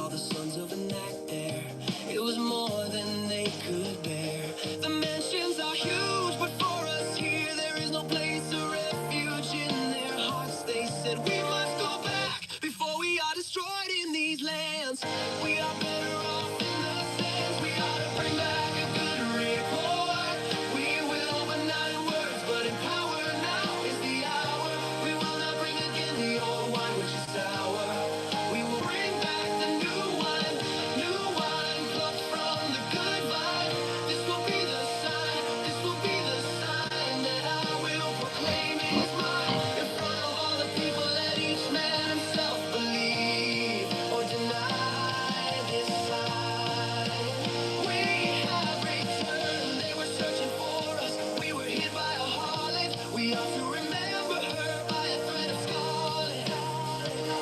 saw the sons of Anak there. It was more than they could bear. The mansions are huge, but for us here, there is no place of refuge. In their hearts they said, we must go back before we are destroyed in these lands. We are better off in the sands. We ought to bring back a good report. We will, but not in words, but in power. Now is the hour. We will not bring again the old wine, which is sour. We will bring back the new wine plucked from the good vine. This will be the sign, this will be the sign that I will proclaim is mine. In front of all the people, let each man himself believe or deny this sign. We have returned, they were searching for us. We were hit by a harlot. We ought to remember her by a thread of scarlet.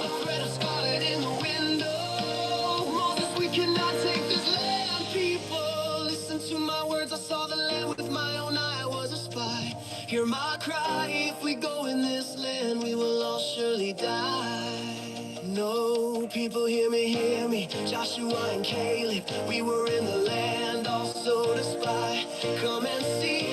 A thread of scarlet in the window. Moses, we cannot take this land. People, listen to my words. I saw the land with my own eye. I was a spy. Hear my cry. If we go in this land, we will all surely die. No, people, hear me. Joshua and Caleb, we were in the land also to spy. Come and see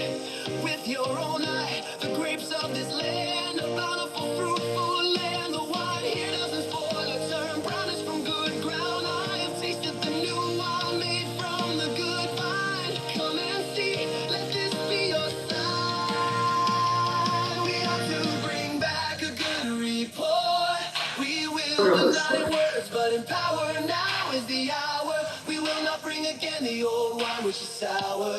with your own eye the grapes of this land, a bountiful, fruitful land. The wine here doesn't spoil or turn brownish from good ground. I have tasted the new wine made from the good vine. Come and see, let this be your sign. We have to bring back a good report. We will, but not in words, but in power. Now is the hour. We will not bring again the old wine, which is sour.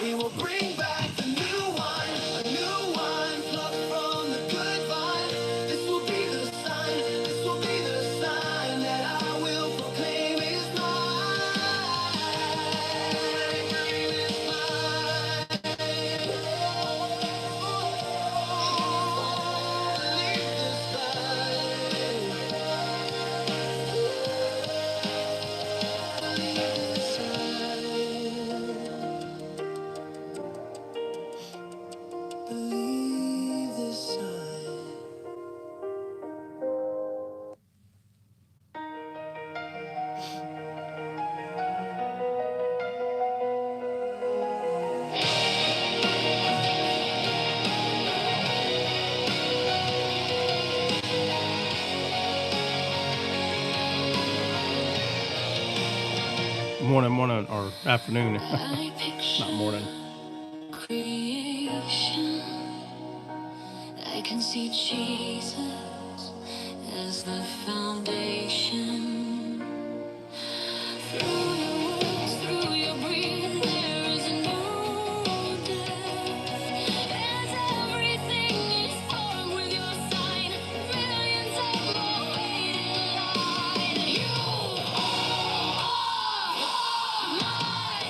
We will bring back the new wine, a new wine plucked from the good vine. This will be the sign, this will be the sign that I will proclaim is mine. Is mine. Believe this sign. Believe this sign. Morning, or afternoon. Not morning. Creation, I can see Jesus as the foundation. Through your words, through your breath, there is a new day. As everything is formed with your sign, millions of more wait in line. You are my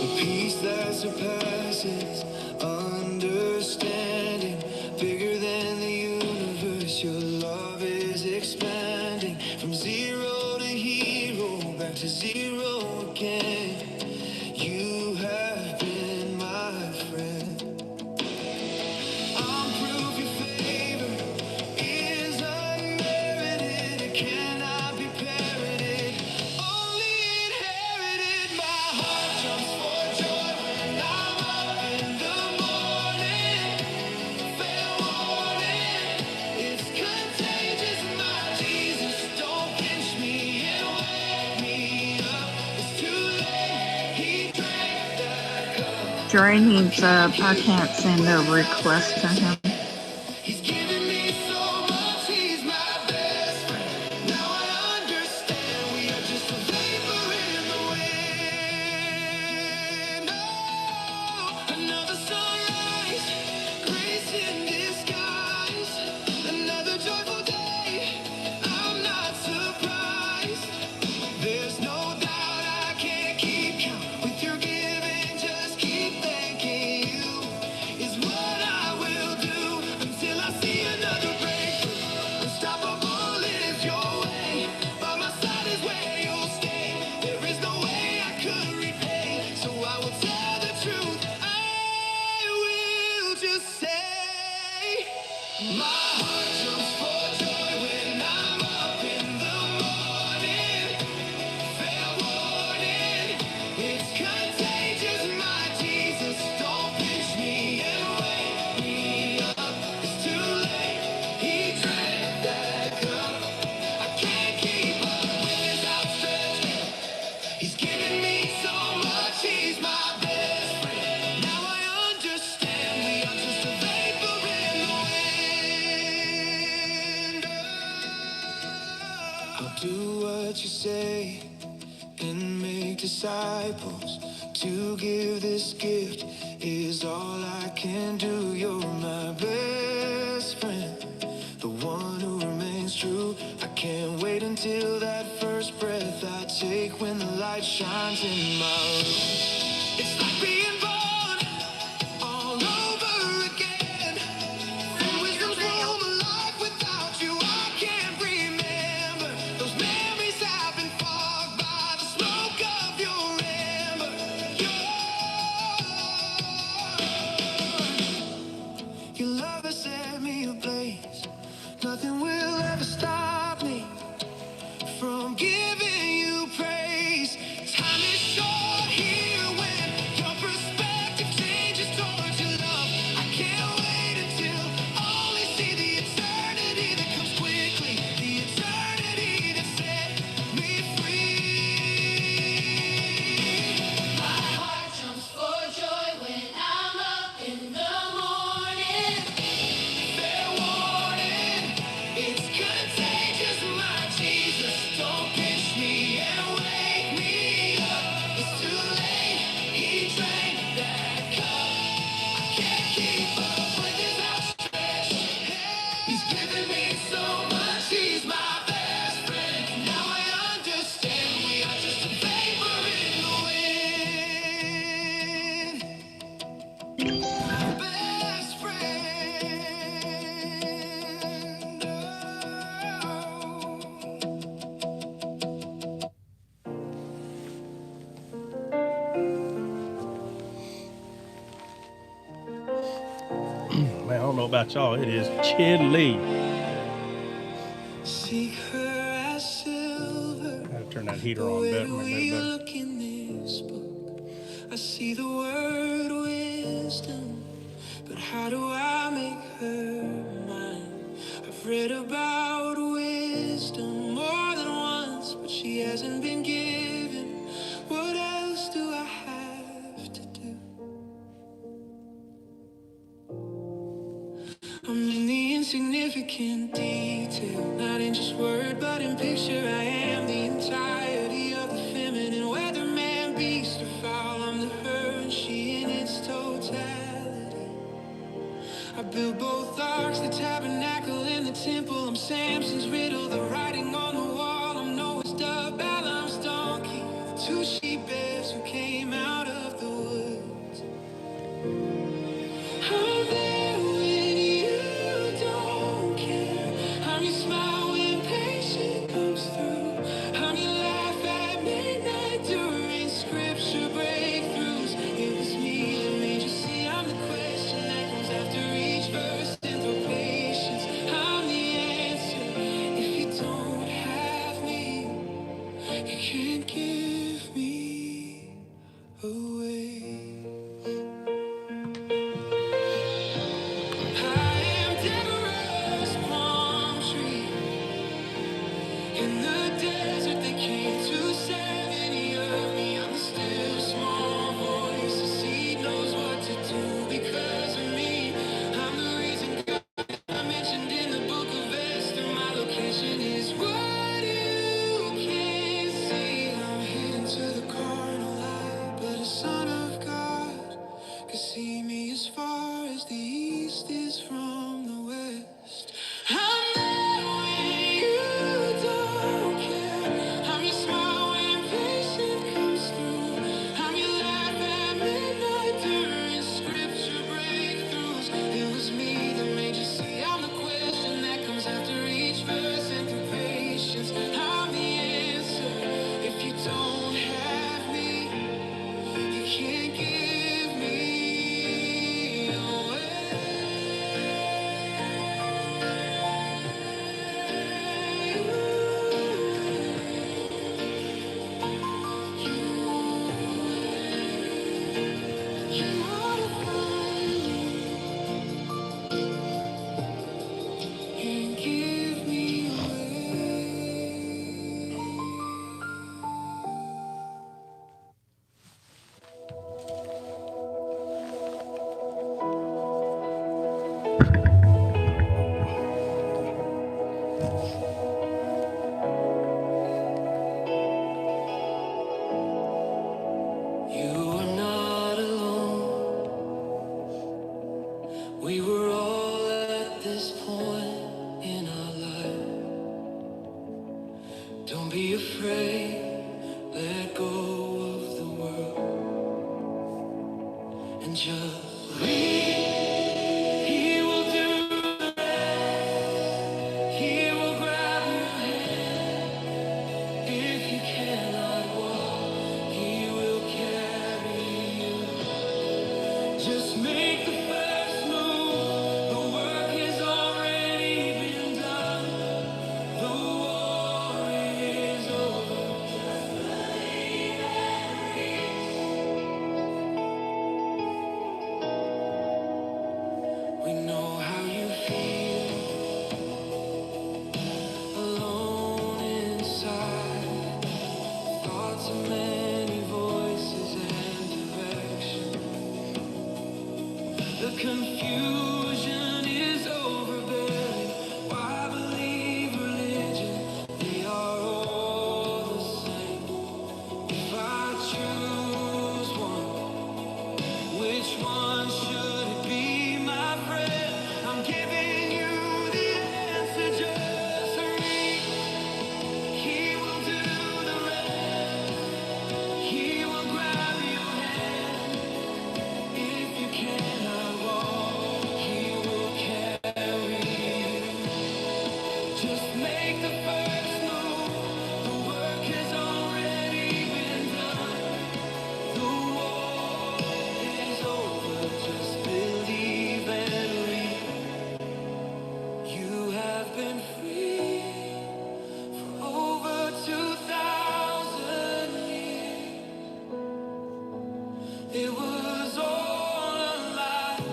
A peace that surpasses understanding, bigger than the universe. Your love is expanding from zero to hero, back to zero again. You have been my friend. I'm proof your favor is unmerited. It cannot be parroted, only inherited. My heart jumps for joy when I'm up in the morning. Fair warning, it's contagious. My Jesus, don't pinch me and wake me up. It's too late. He drank that cup. Dre needs I can't send a request to him. He's given me so much, he's my best friend. Now I understand we are just a vapor in the wind. Oh, another sunrise, grace in disguise. Another joyful day, I'm not surprised. There's no doubt I can't keep count with your giving. Just keep thanking you is what I will do until I see another breakthrough. Unstoppable is your way. By my side is where you'll stay. There is no way I could repay, so I will tell the truth. I will just say, my heart jumps for joy when I'm up in the morning. Fair warning, it's contagious. My Jesus, don't pinch me and wake me up. It's too late. He drank that cup. I can't keep up with his outstretched hand. He's given me so much. He's my best friend. Now I understand we are just a vapor in the wind. I'll do what you say and make disciples. To give this gift is all I can do. You're my best friend, the one who remains true. I can't wait until that first breath I take when the light shines in my room. It's like being born all over again. And wisdom's room alive without you. I can't remember. Those memories have been fogged by the smoke of your ember. Your love has set me ablaze. Nothing will ever stop me from giving you praise. Time is short here when your perspective changes towards your love. I can't wait until only see the eternity that comes quickly, the eternity that set me free. My heart jumps for joy when I'm up in the morning. Fair warning, it's contagious. My Jesus, don't pinch me and wake me up. It's too late. He drank that cup. I can't keep up with his outstretched hand. He's given me so much. He's my best friend. Now I understand we are just a vapor in the wind. Best friend. Man, I don't know about y'all. It is chilly. Seek her as silver. Gotta turn that heater on Where better. do we look in this book? I see the word wisdom, but how do I make her mine? I've read about wisdom more than once, but she hasn't been given. What else do I have to do? I'm in the insignificant detail, not in just word, but in picture. I am the entirety of the feminine, whether man, beast, or fowl. I'm the her and she in its totality. I built both arcs, the tabernacle and the temple. I'm Samson's riddle, the writing on the wall. I'm Noah's dove, Balaam's donkey, the two she bears who came out of the just read. He will do the rest. He will grab your hand. If you cannot walk, he will carry you. Just make the first move. The work has already been done. The war is over. We know how you feel, alone inside. Thoughts of many voices and direction. The confusion is overbearing. Why believe religion? They are all the same. If I choose one, which one should it be, my friend? I'm giving you the answer. Just read. He will do the rest. He will grab your hand. If you cannot walk, he will carry you. Just make the first move. The work has already been done. The war is over. Just believe and read. You have been free for over 2,000 years. It was all a lie.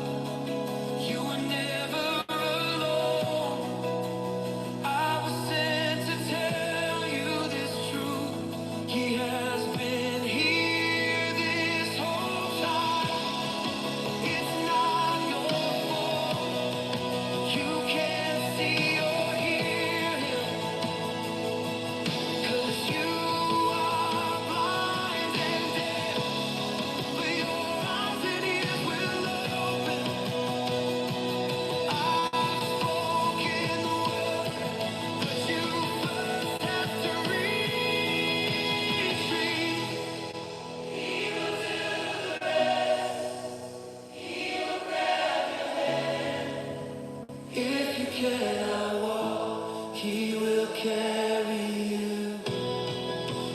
You were never alone. I was sent to tell you this truth. He has been here this whole time. It's not your fault. You can't see or hear him, 'cause you are blind and deaf. But your eyes and ears will open. I've spoken the word, but you first have to reach me. If you cannot walk, he will carry you.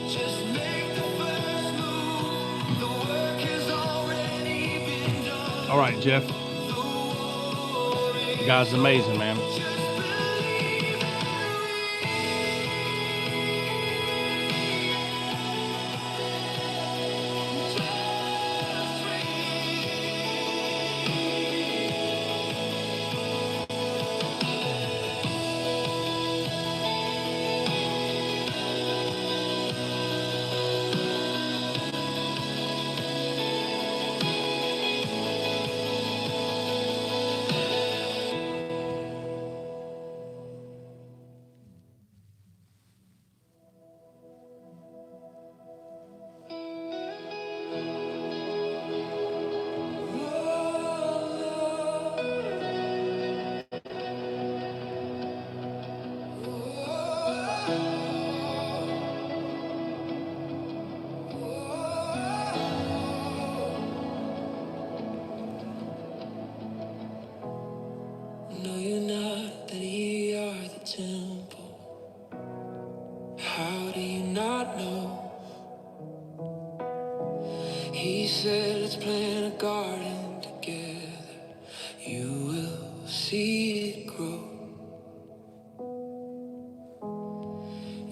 Just make the first move. The work has already been done. All right, Jeff. The war The is guy's amazing, man. just believe and just No, you're not that ye are the temple. How do you not know? He said, let's plant a garden together. You will see it grow.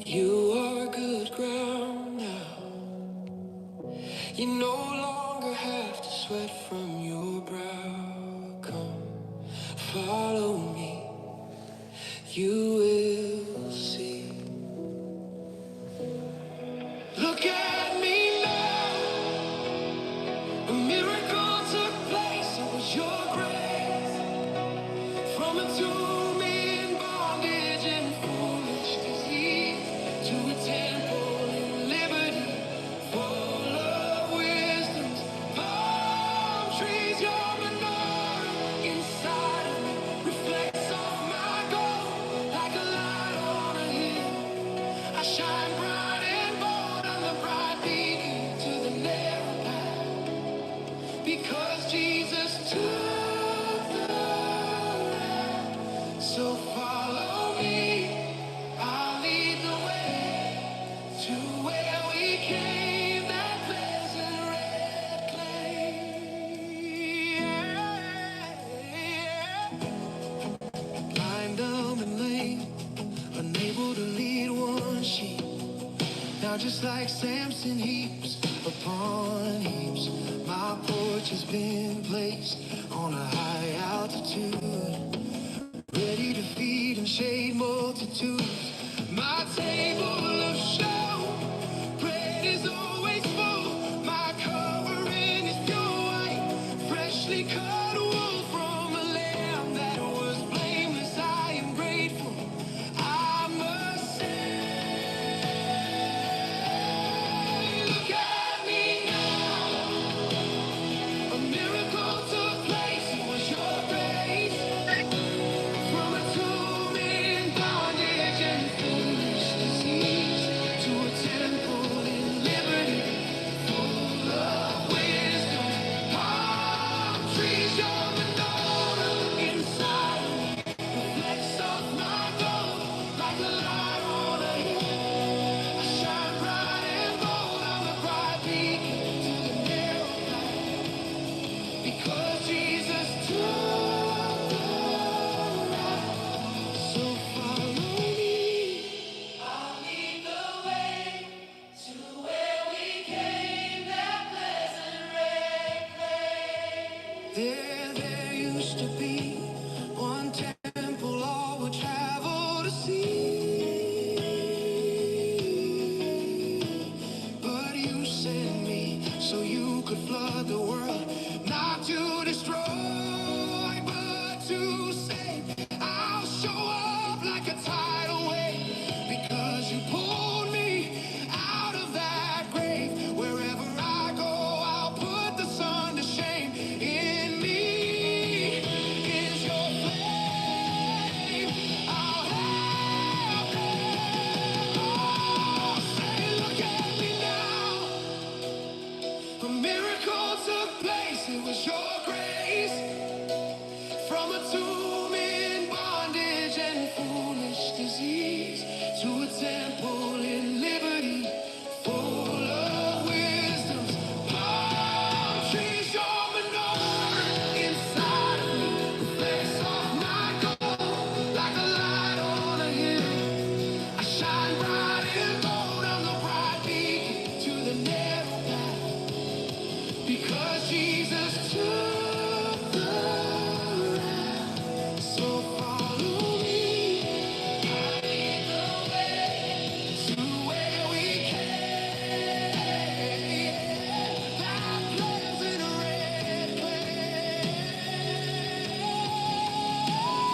You are good ground now. You no longer have to sweat from your brow. Come, follow me. You will see. Look at me now. A miracle took place. It was your grace. From a tomb in bondage and foolish disease to a temple in liberty, full of wisdom's palm trees. Your menorah inside of me reflects off my gold like a light. So follow me, I'll lead the way to where we came, that pleasant red clay. Blind, dumb, and lame, unable to lead one sheep. Now just like Samson, heaps upon heaps, my porch has been placed on a high altitude, ready to feed and shade multitudes. My table of show, bread is always full. My covering is pure white, freshly cut wool from a lamb that was blameless. I am grateful, I must say. Look at me now, a miracle took place. It was your grace. From a tomb in bondage and foolish disease to a temple in liberty, full of wisdom. Palm trees, your menorah inside reflects off my gold like a light on a hill. I shine bright and bold, I'm the bright beacon to the narrow path, because Jesus took the road. So follow me, I'll lead the way to where we came, that pleasant red clay. There used to be one temple all would travel to see, but you sent me so you could flood the world, not to destroy, but to save. I'll show up like a tidal wave, because you pulled me out of that grave. Wherever I go, I'll put the sun to shame. In me is your flame. I'll have them all. Say, look at me now. A miracle took place. It was your grace. From a tomb in bondage and foolish disease to a temple in liberty, full of wisdom's palm trees. Your menorah inside of me reflects off my gold like a light on a hill. I shine bright and bold, I'm the bright beacon to the narrow path, because Jesus took the road. So follow me, I lead the way to where we came, that pleasant red clay.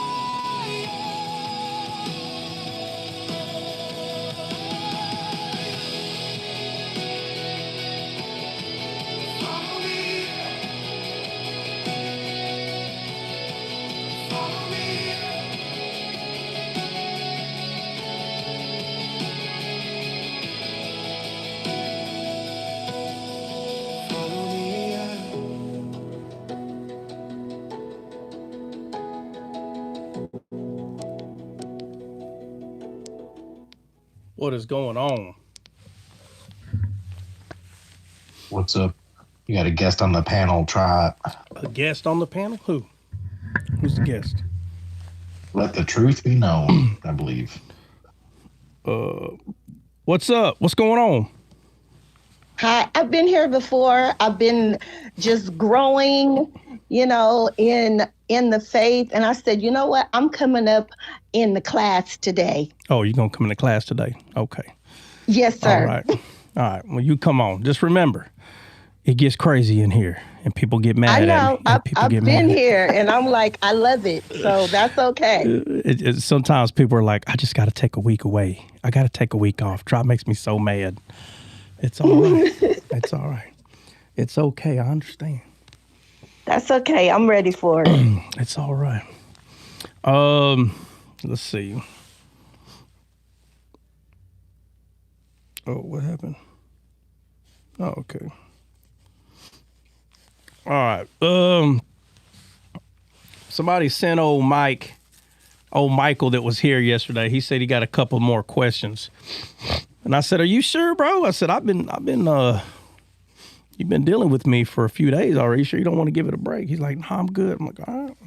Follow me, follow me, follow me. What is going on? What's up? You got a guest on the panel. Try it. A guest on the panel? Who? Who's the guest? Let the truth be known, I believe. What's up? What's going on? Hi, I've been here before. I've been just growing, in the faith. And I said, you know what? I'm coming up in the class today. Oh, you're going to come into class today? Okay. Yes, sir. All right. All right. Well, you come on. Just remember, it gets crazy in here and people get mad I at know. me. I've been here and I'm like, I love it. So that's okay. Sometimes people are like, I just got to take a week away. I got to take a week off. Drop makes me so mad. It's all right. It's all right. It's okay. I understand. That's okay. I'm ready for it. It's all right. Let's see. Oh, what happened? Oh, okay. All right. Somebody sent old Michael that was here yesterday. He said he got a couple more questions. And I said, "Are you sure, bro?" I said, I've been you've been dealing with me for a few days already. You sure you don't want to give it a break? He's like, "No, I'm good." I'm like, "All right."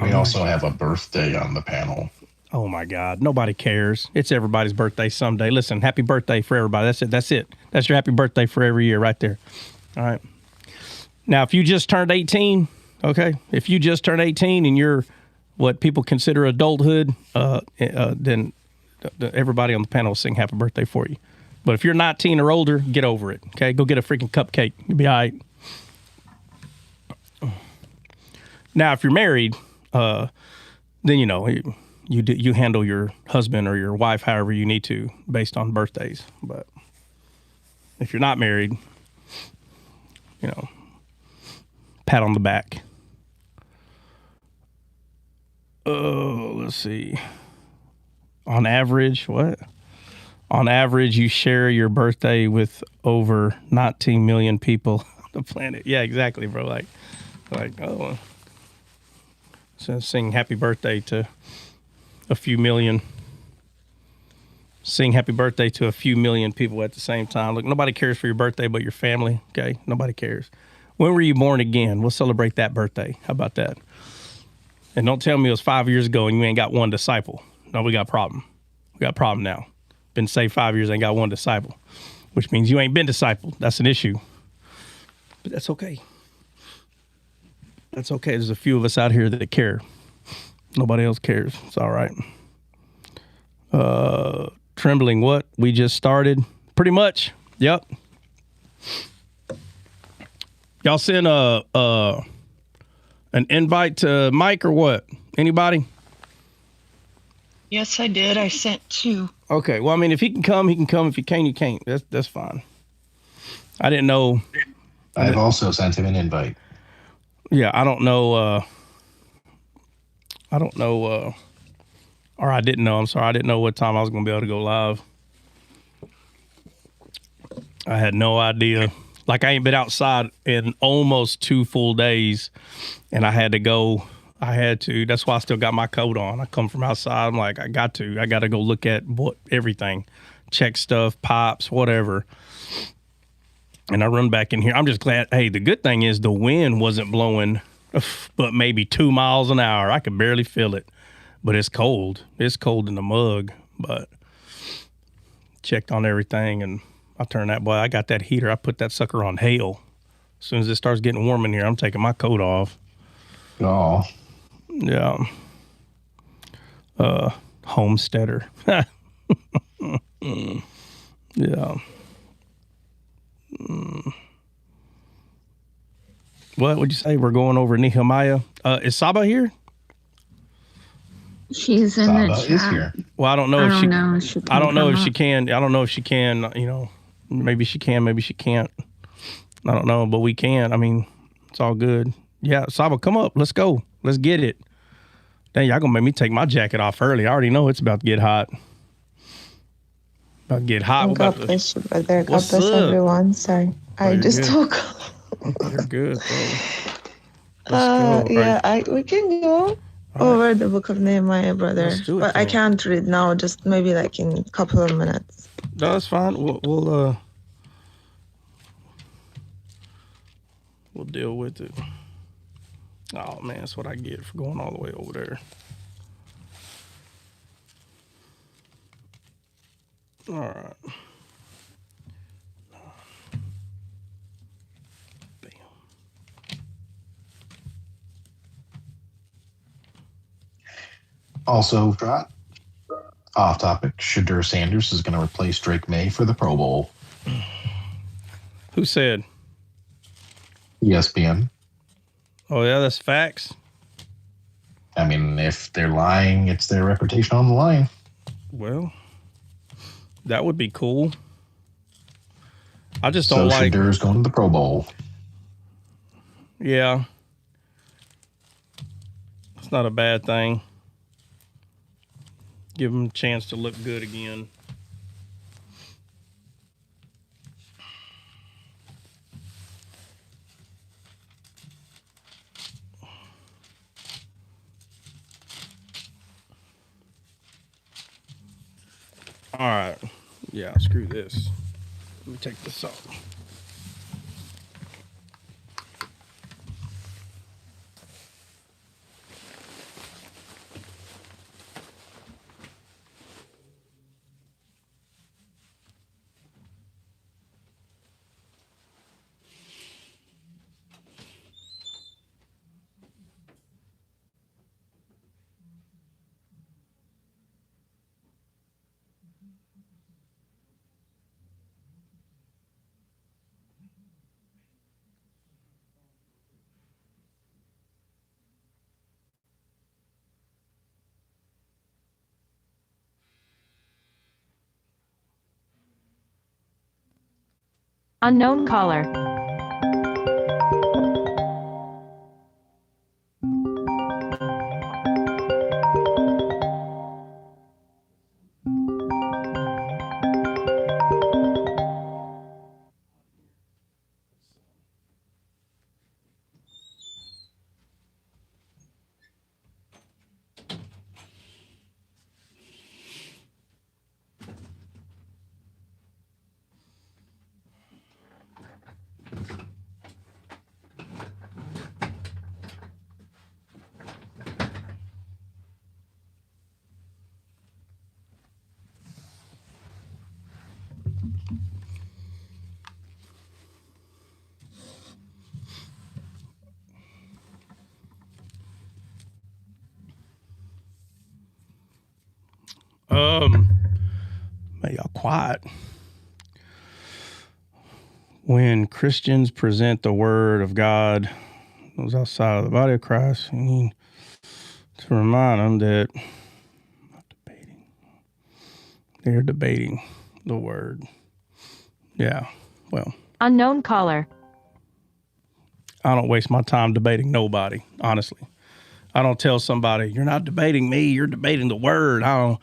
We also have a birthday on the panel. Oh my God. Nobody cares. It's everybody's birthday someday. Listen, happy birthday for everybody. That's it. That's it. That's your happy birthday for every year right there. All right. Now, if you just turned 18, okay, if you just turned 18 and you're what people consider adulthood, then everybody on the panel will sing happy birthday for you. But if you're 19 or older, get over it, okay? Go get a freaking cupcake. You'll be all right. Now, if you're married, then, you know, you handle your husband or your wife however you need to based on birthdays. But if you're not married, you know, pat on the back. Oh, let's see. On average, what? On average, you share your birthday with over 19 million people on the planet. Yeah, exactly, bro. Like, oh, so sing happy birthday to a few million. Sing happy birthday to a few million people at the same time. Look, nobody cares for your birthday but your family, okay? Nobody cares. When were you born again? We'll celebrate that birthday. How about that? And don't tell me it was 5 years ago and you ain't got one disciple. No, we got a problem. We got a problem now. Been saved 5 years, ain't got one disciple, which means you ain't been discipled. That's an issue. But that's okay. That's okay. There's a few of us out here that care. Nobody else cares. It's all right. Trembling what? We just started. Pretty much. Yep. Y'all send an invite to Mike or what? Anybody? Yes, I did. I sent 2. Okay. Well, I mean, if he can come, he can come. If he can't, he can't. That's fine. I didn't know. I've also sent him an invite. Yeah, I don't know. Or I didn't know. I'm sorry. I didn't know what time I was going to be able to go live. I had no idea. Like, I ain't been outside in almost 2 full days, and I had to go. That's why I still got my coat on. I come from outside. I'm like, I got to go look at everything, check stuff, pipes, whatever. And I run back in here. I'm just glad. Hey, the good thing is the wind wasn't blowing, but maybe 2 miles an hour. I could barely feel it, but it's cold. It's cold in the mug, but checked on everything and I turned that boy. I got that heater. I put that sucker on hail. As soon as it starts getting warm in here, I'm taking my coat off. Oh. Yeah. Homesteader. Yeah. What would you say? We're going over Nehemiah. Is Saba here? She's in Saba the chat. is here. Well, I don't know if she. I don't know if she can. can. I don't know if she can. You know, maybe she can. Maybe she can't. I don't know, but we can. I mean, it's all good. Yeah, Saba, come up. Let's go. Let's get it. Dang, y'all gonna make me take my jacket off early. I already know it's about to get hot. About to get hot. God bless you, brother. God What's bless up? everyone. Sorry, I you're just good. woke You're good, bro. up. Let's go. Yeah, we can go over the Book of Nehemiah, brother. Let's do it, But I then. can't read now. Just maybe like in a couple of minutes. No, that's fine. We'll deal with it. Oh man, that's what I get for going all the way over there. All right. Bam. Also, Trot, off topic, Shadur Sanders is going to replace Drake May for the Pro Bowl. Who said? ESPN. Oh yeah, that's facts. I mean, if they're lying, it's their reputation on the line. Well, that would be cool. I just don't so like. Shadur's going to the Pro Bowl. Yeah, it's not a bad thing. Give him a chance to look good again. All right. Yeah, screw this. Let me take this off. Unknown caller. Man, y'all quiet. When Christians present the word of God, those outside of the body of Christ, we need to remind them that they're debating the word. Yeah, well. Unknown caller. I don't waste my time debating nobody, honestly. I don't tell somebody, you're not debating me, you're debating the word. I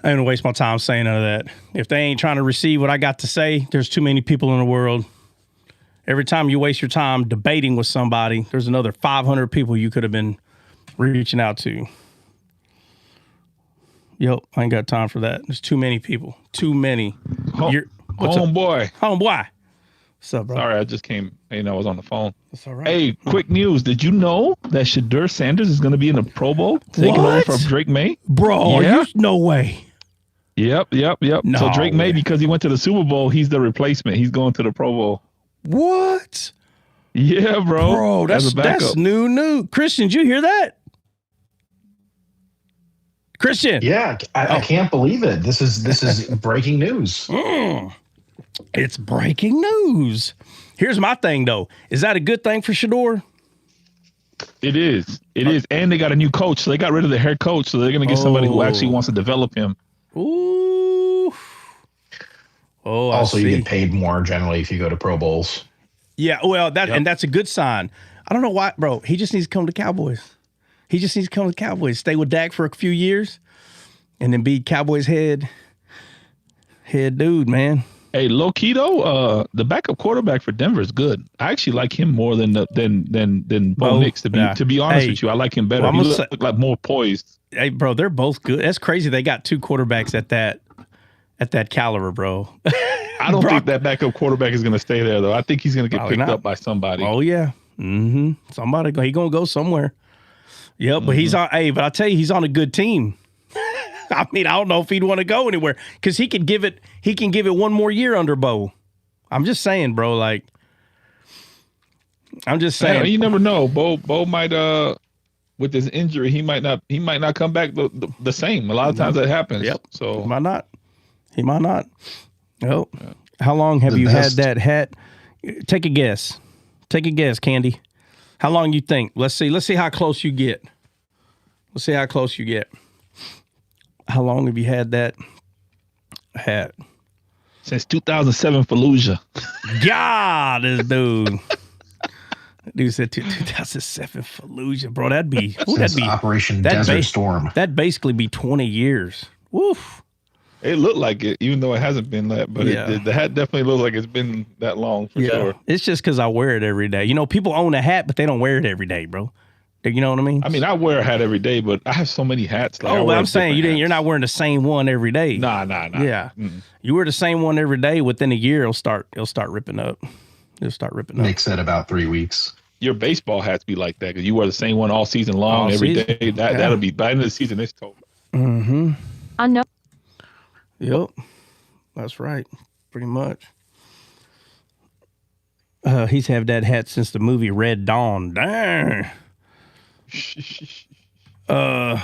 don't waste my time saying none of that. If they ain't trying to receive what I got to say, there's too many people in the world. Every time you waste your time debating with somebody, there's another 500 people you could have been reaching out to. Yep, I ain't got time for that. There's too many people. Too many. Homeboy. Homeboy. What's up, bro? Sorry, I just came. I was on the phone. That's all right. Hey, quick news. Did you know that Shadur Sanders is going to be in the Pro Bowl? Taking over from Drake May? Bro, yeah. No way. Yep. No so Drake May, way. because he went to the Super Bowl, he's the replacement. He's going to the Pro Bowl. What? Yeah, bro. Bro, that's new. Christian, did you hear that? Christian. Yeah, I can't believe it. This is breaking news. It's breaking news. Here's my thing, though. Is that a good thing for Shador? It is. And they got a new coach. So they got rid of the head coach. So they're going to get somebody who actually wants to develop him. Ooh. Oh, also, you get paid more generally if you go to Pro Bowls. Yeah, well, and that's a good sign. I don't know why, bro. He just needs to come to Cowboys. Stay with Dak for a few years, and then be Cowboys head dude, man. Hey, low key though, the backup quarterback for Denver is good. I actually like him more than Bo Nix. To be honest with you, I like him better. He looks like more poised. Hey, bro, they're both good. That's crazy. They got two quarterbacks at that caliber, bro. I don't think that backup quarterback is going to stay there though. I think he's going to get picked up by somebody. Oh yeah, somebody. He gonna go somewhere. Yep, but he's on. Hey, but I tell you, he's on a good team. I mean, I don't know if he'd want to go anywhere because he can give it one more year under Bo. I'm just saying, bro. Like, I'm just saying. You never know. Bo might with his injury, he might not come back the same. A lot of times that happens. Yep. So he might not. Oh, how long have you had that hat? Take a guess, Candy. How long you think? Let's see how close you get. How long have you had that hat? Since 2007 Fallujah. God, this dude. Dude said 2007 Fallujah, bro. That'd be Operation Desert Storm. That'd basically be 20 years. Woof. It looked like it, even though it hasn't been that. But the hat definitely looks like it's been that long for sure. It's just because I wear it every day. You know, people own a hat, but they don't wear it every day, bro. You know what I mean? I mean, I wear a hat every day, but I have so many hats. Like, I'm saying you're not wearing the same one every day. Nah. Yeah, you wear the same one every day. Within a year, it'll start ripping up. It'll start ripping up. Makes it about 3 weeks. Your baseball hats be like that because you wear the same one all season long, every day. That'll be by the end of the season. It's total. Mm-hmm. I know. Yep, that's right. Pretty much. He's had that hat since the movie Red Dawn. Dang. That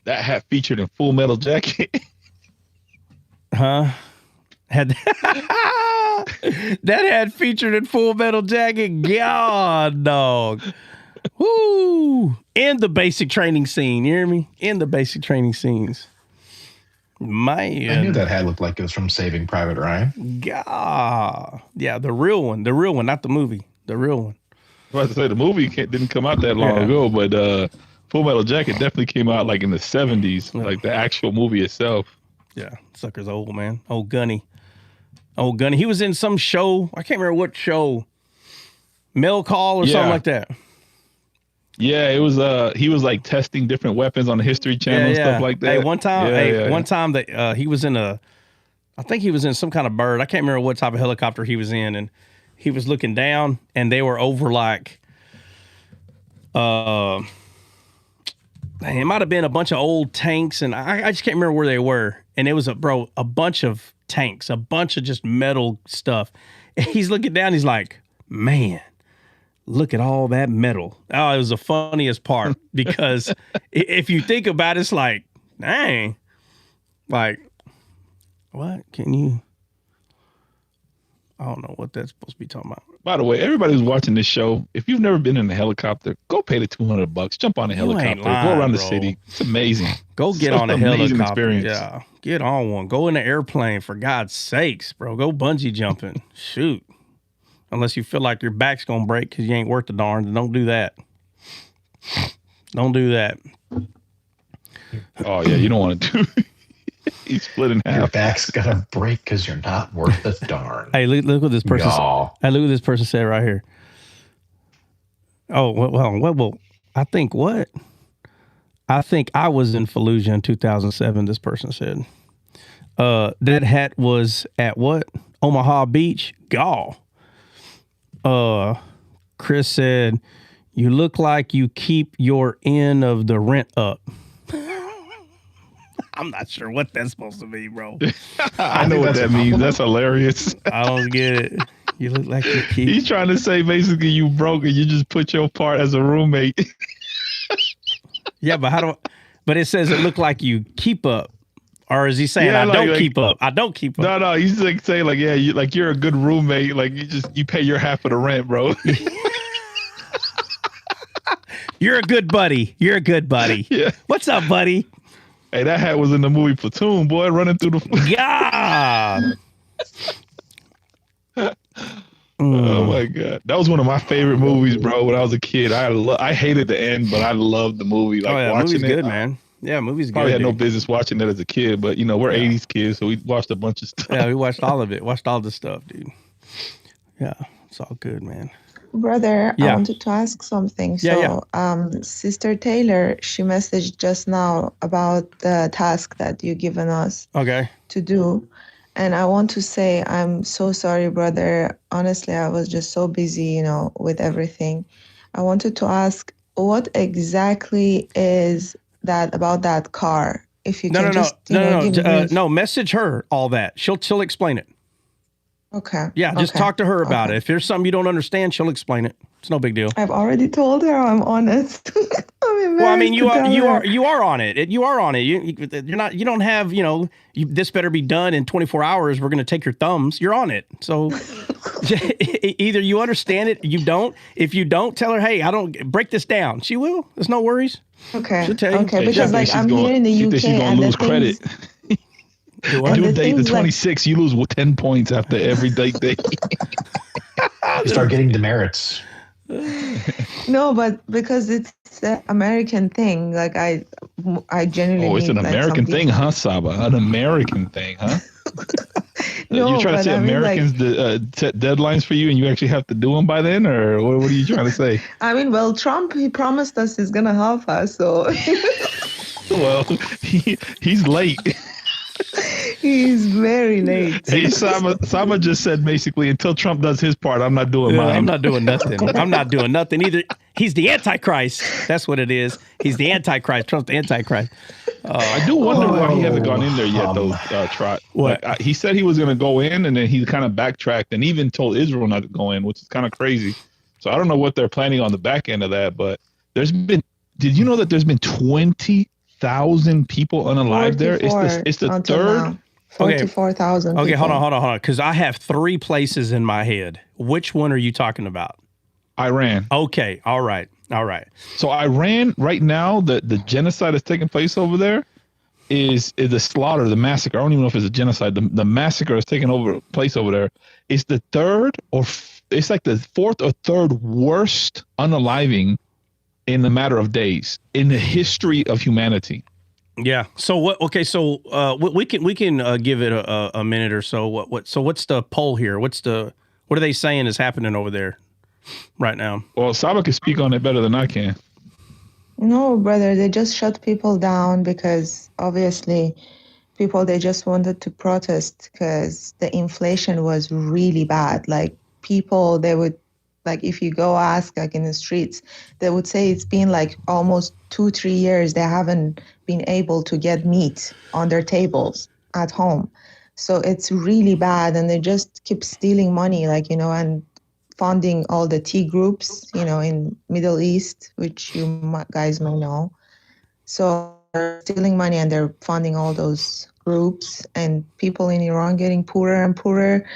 hat featured in Full Metal Jacket. Huh? Had that hat featured in Full Metal Jacket. God, dog. Woo! In the basic training scene. You hear me? In the basic training scenes. Man. I knew that hat looked like it was from Saving Private Ryan. God. Yeah, the real one, not the movie. The real one. I was about to say the movie didn't come out that long ago, but Full Metal Jacket definitely came out like in the 70s, like the actual movie itself. Yeah, sucker's old, man. Old Gunny. He was in some show. I can't remember what show. Mail Call or something like that. Yeah, it was. He was like testing different weapons on the History Channel and stuff like that. Hey, one time that he was in I think he was in some kind of bird. I can't remember what type of helicopter he was in, and he was looking down, and they were over like, it might have been a bunch of old tanks, and I just can't remember where they were. And it was a bunch of tanks, a bunch of just metal stuff. And he's looking down, he's like, man, look at all that metal. Oh, it was the funniest part because if you think about it, it's like, dang, like, what can you? I don't know what that's supposed to be talking about. By the way, everybody who's watching this show, if you've never been in a helicopter, go pay the $200. Jump on a helicopter, go around the city. It's amazing. Go get on a helicopter. Experience. Yeah, get on one. Go in an airplane, for God's sakes, bro. Go bungee jumping. Shoot. Unless you feel like your back's going to break because you ain't worth the darn, then don't do that. Don't do that. Oh, yeah, you don't want to do it. He's split in half. Your back's going to break because you're not worth the darn. Hey, look what this person said. Hey, look what this person said right here. Oh, well, I think what? I think I was in Fallujah in 2007, this person said. That hat was at what? Omaha Beach? Gaw. Chris said, you look like you keep your end of the rent up. I'm not sure what that's supposed to be, bro. I know what that means. That's hilarious. I don't get it. You look like you keep. He's trying to say basically you broke and you just put your part as a roommate. Yeah, but but it says it look like you keep up. Or is he saying I don't keep up? I don't keep up. No, he's like saying like, yeah, you're a good roommate. Like you pay your half of the rent, bro. You're a good buddy. You're a good buddy. Yeah. What's up, buddy? Hey, that hat was in the movie Platoon, boy, running through the. God. Oh my God, that was one of my favorite movies, bro. When I was a kid, I hated the end, but I loved the movie. Like watching movie's it, good, man. Yeah, movie's probably good. Had no business watching that as a kid, but we're 80s kids, so we watched a bunch of stuff. Yeah, we watched all of it. Watched all the stuff, dude. Yeah, it's all good, man. Brother, I wanted to ask something. Sister Taylor, she messaged just now about the task that you've given us to do. And I want to say, I'm so sorry, brother. Honestly, I was just so busy, with everything. I wanted to ask, what exactly is that about that car? If you can no, message her all that. She'll explain it. Okay. Yeah, just talk to her about it. If there's something you don't understand, she'll explain it. It's no big deal. I've already told her I'm honest. Well, I mean, you are on it. You are on it. You're not. You don't have. This better be done in 24 hours. We're going to take your thumbs. You're on it. So either you understand it, you don't. If you don't, tell her, hey, I don't break this down. She will. There's no worries. Okay. She'll tell you. Okay. Because I'm here in the UK, she's gonna lose credit. Due date the 26th, you lose 10 points after every date. You start getting demerits. No, but because it's an American thing, like I genuinely. Oh, it's an American thing, huh, Saba? An American thing, huh? No, you're trying to say Americans set deadlines for you and you actually have to do them by then? Or what are you trying to say? I mean, well, Trump, he promised us he's going to help us. So, well, he's late. He's very late. Hey, Sama just said basically, until Trump does his part, I'm not doing mine. I'm not doing nothing. I'm not doing nothing either. He's the Antichrist. That's what it is. He's the Antichrist. Trump's the Antichrist. I do wonder why he hasn't gone in there yet, though, Trot. What? Like, he said he was going to go in, and then he kind of backtracked and even told Israel not to go in, which is kind of crazy. So I don't know what they're planning on the back end of that, but did you know that there's been 20,000 people unalive there? It's the third. 44,000. Okay, hold on. Because I have 3 places in my head. Which one are you talking about? Iran. Okay, all right. So Iran right now, the genocide that's taking place over there is the slaughter, the massacre. I don't even know if it's a genocide. The massacre that's taking place over there is the third it's like the fourth or third worst unaliving in a matter of days in the history of humanity. Yeah. So what? Okay. So we can give it a minute or so. So what's the poll here? What are they saying is happening over there right now? Well, Saba can speak on it better than I can. No, brother, they just shut people down because obviously they just wanted to protest because the inflation was really bad. Like people, they would, like if you go ask like in the streets, they would say it's been like almost 2-3 years they haven't been able to get meat on their tables at home. So it's really bad, and they just keep stealing money, like, and funding all the tea groups, in Middle East, which you guys may know. So they're stealing money and they're funding all those groups, and people in Iran getting poorer and poorer,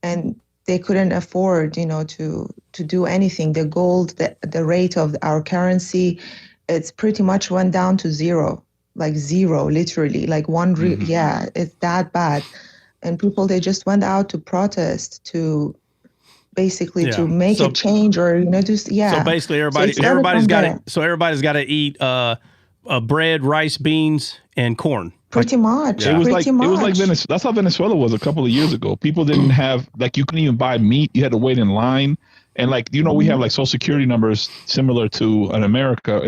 and they couldn't afford, to do anything. The gold, the rate of our currency, it's pretty much went down to zero, like zero, literally, like it's that bad. And people, they just went out to protest, to basically to make a change, or So basically, everybody's got to eat bread, rice, beans, and corn. Pretty much. It was like Venezuela. That's how Venezuela was a couple of years ago. People didn't have, like, you couldn't even buy meat. You had to wait in line. And like, we have like social security numbers similar to in America,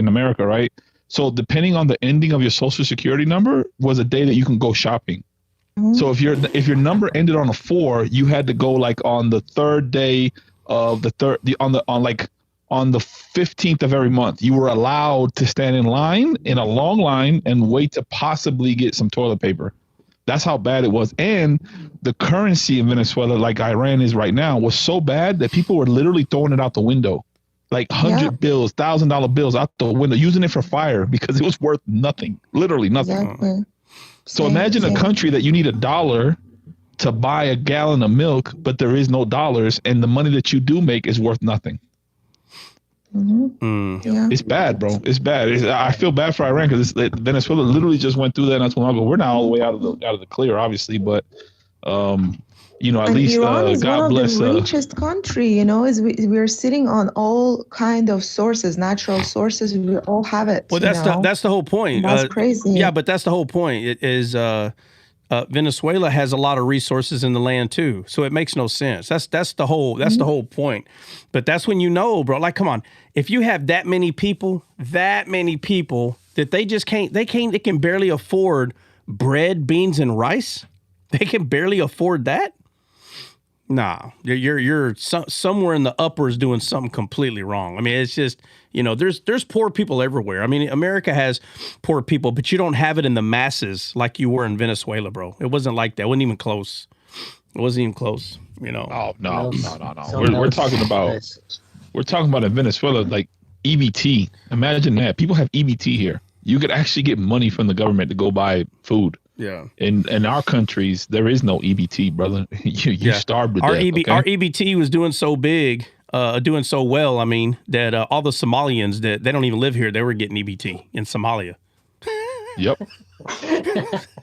right? So depending on the ending of your social security number was a day that you can go shopping. Mm-hmm. So if your number ended on a 4, you had to go like on the third day of on the 15th of every month. You were allowed to stand in a long line and wait to possibly get some toilet paper. That's how bad it was. And the currency in Venezuela, like Iran is right now, was so bad that people were literally throwing it out the window. Like 100 bills, $1,000 bills out the window, using it for fire because it was worth nothing, literally nothing. Exactly. So imagine a country that you need $1 to buy a gallon of milk, but there is no dollars, and the money that you do make is worth nothing. Mm-hmm. Yeah. It's bad, bro. It's bad. I feel bad for Iran because Venezuela literally just went through that not too long ago. We're not all the way out of the clear, obviously, but at least Iran is God one bless. Of the richest country, is we're sitting on all kind of sources, natural sources. We all have it. Well, that's the whole point. That's crazy. Yeah, but that's the whole point. It is Venezuela has a lot of resources in the land too, so it makes no sense. That's the whole point. But that's when bro. Like, come on, if you have that many people that they just they can barely afford bread, beans, and rice. They can barely afford that. Nah, you're somewhere in the uppers doing something completely wrong. I mean, it's just, there's poor people everywhere. I mean, America has poor people, but you don't have it in the masses like you were in Venezuela, bro. It wasn't like that. It wasn't even close. Oh, no. We're talking about in Venezuela, like EBT. Imagine that. People have EBT here. You could actually get money from the government to go buy food. Yeah. In our countries, there is no EBT, brother. You starved to death. Our EBT was doing so big, doing so well, I mean, that all the Somalians, that they don't even live here, they were getting EBT in Somalia. Yep.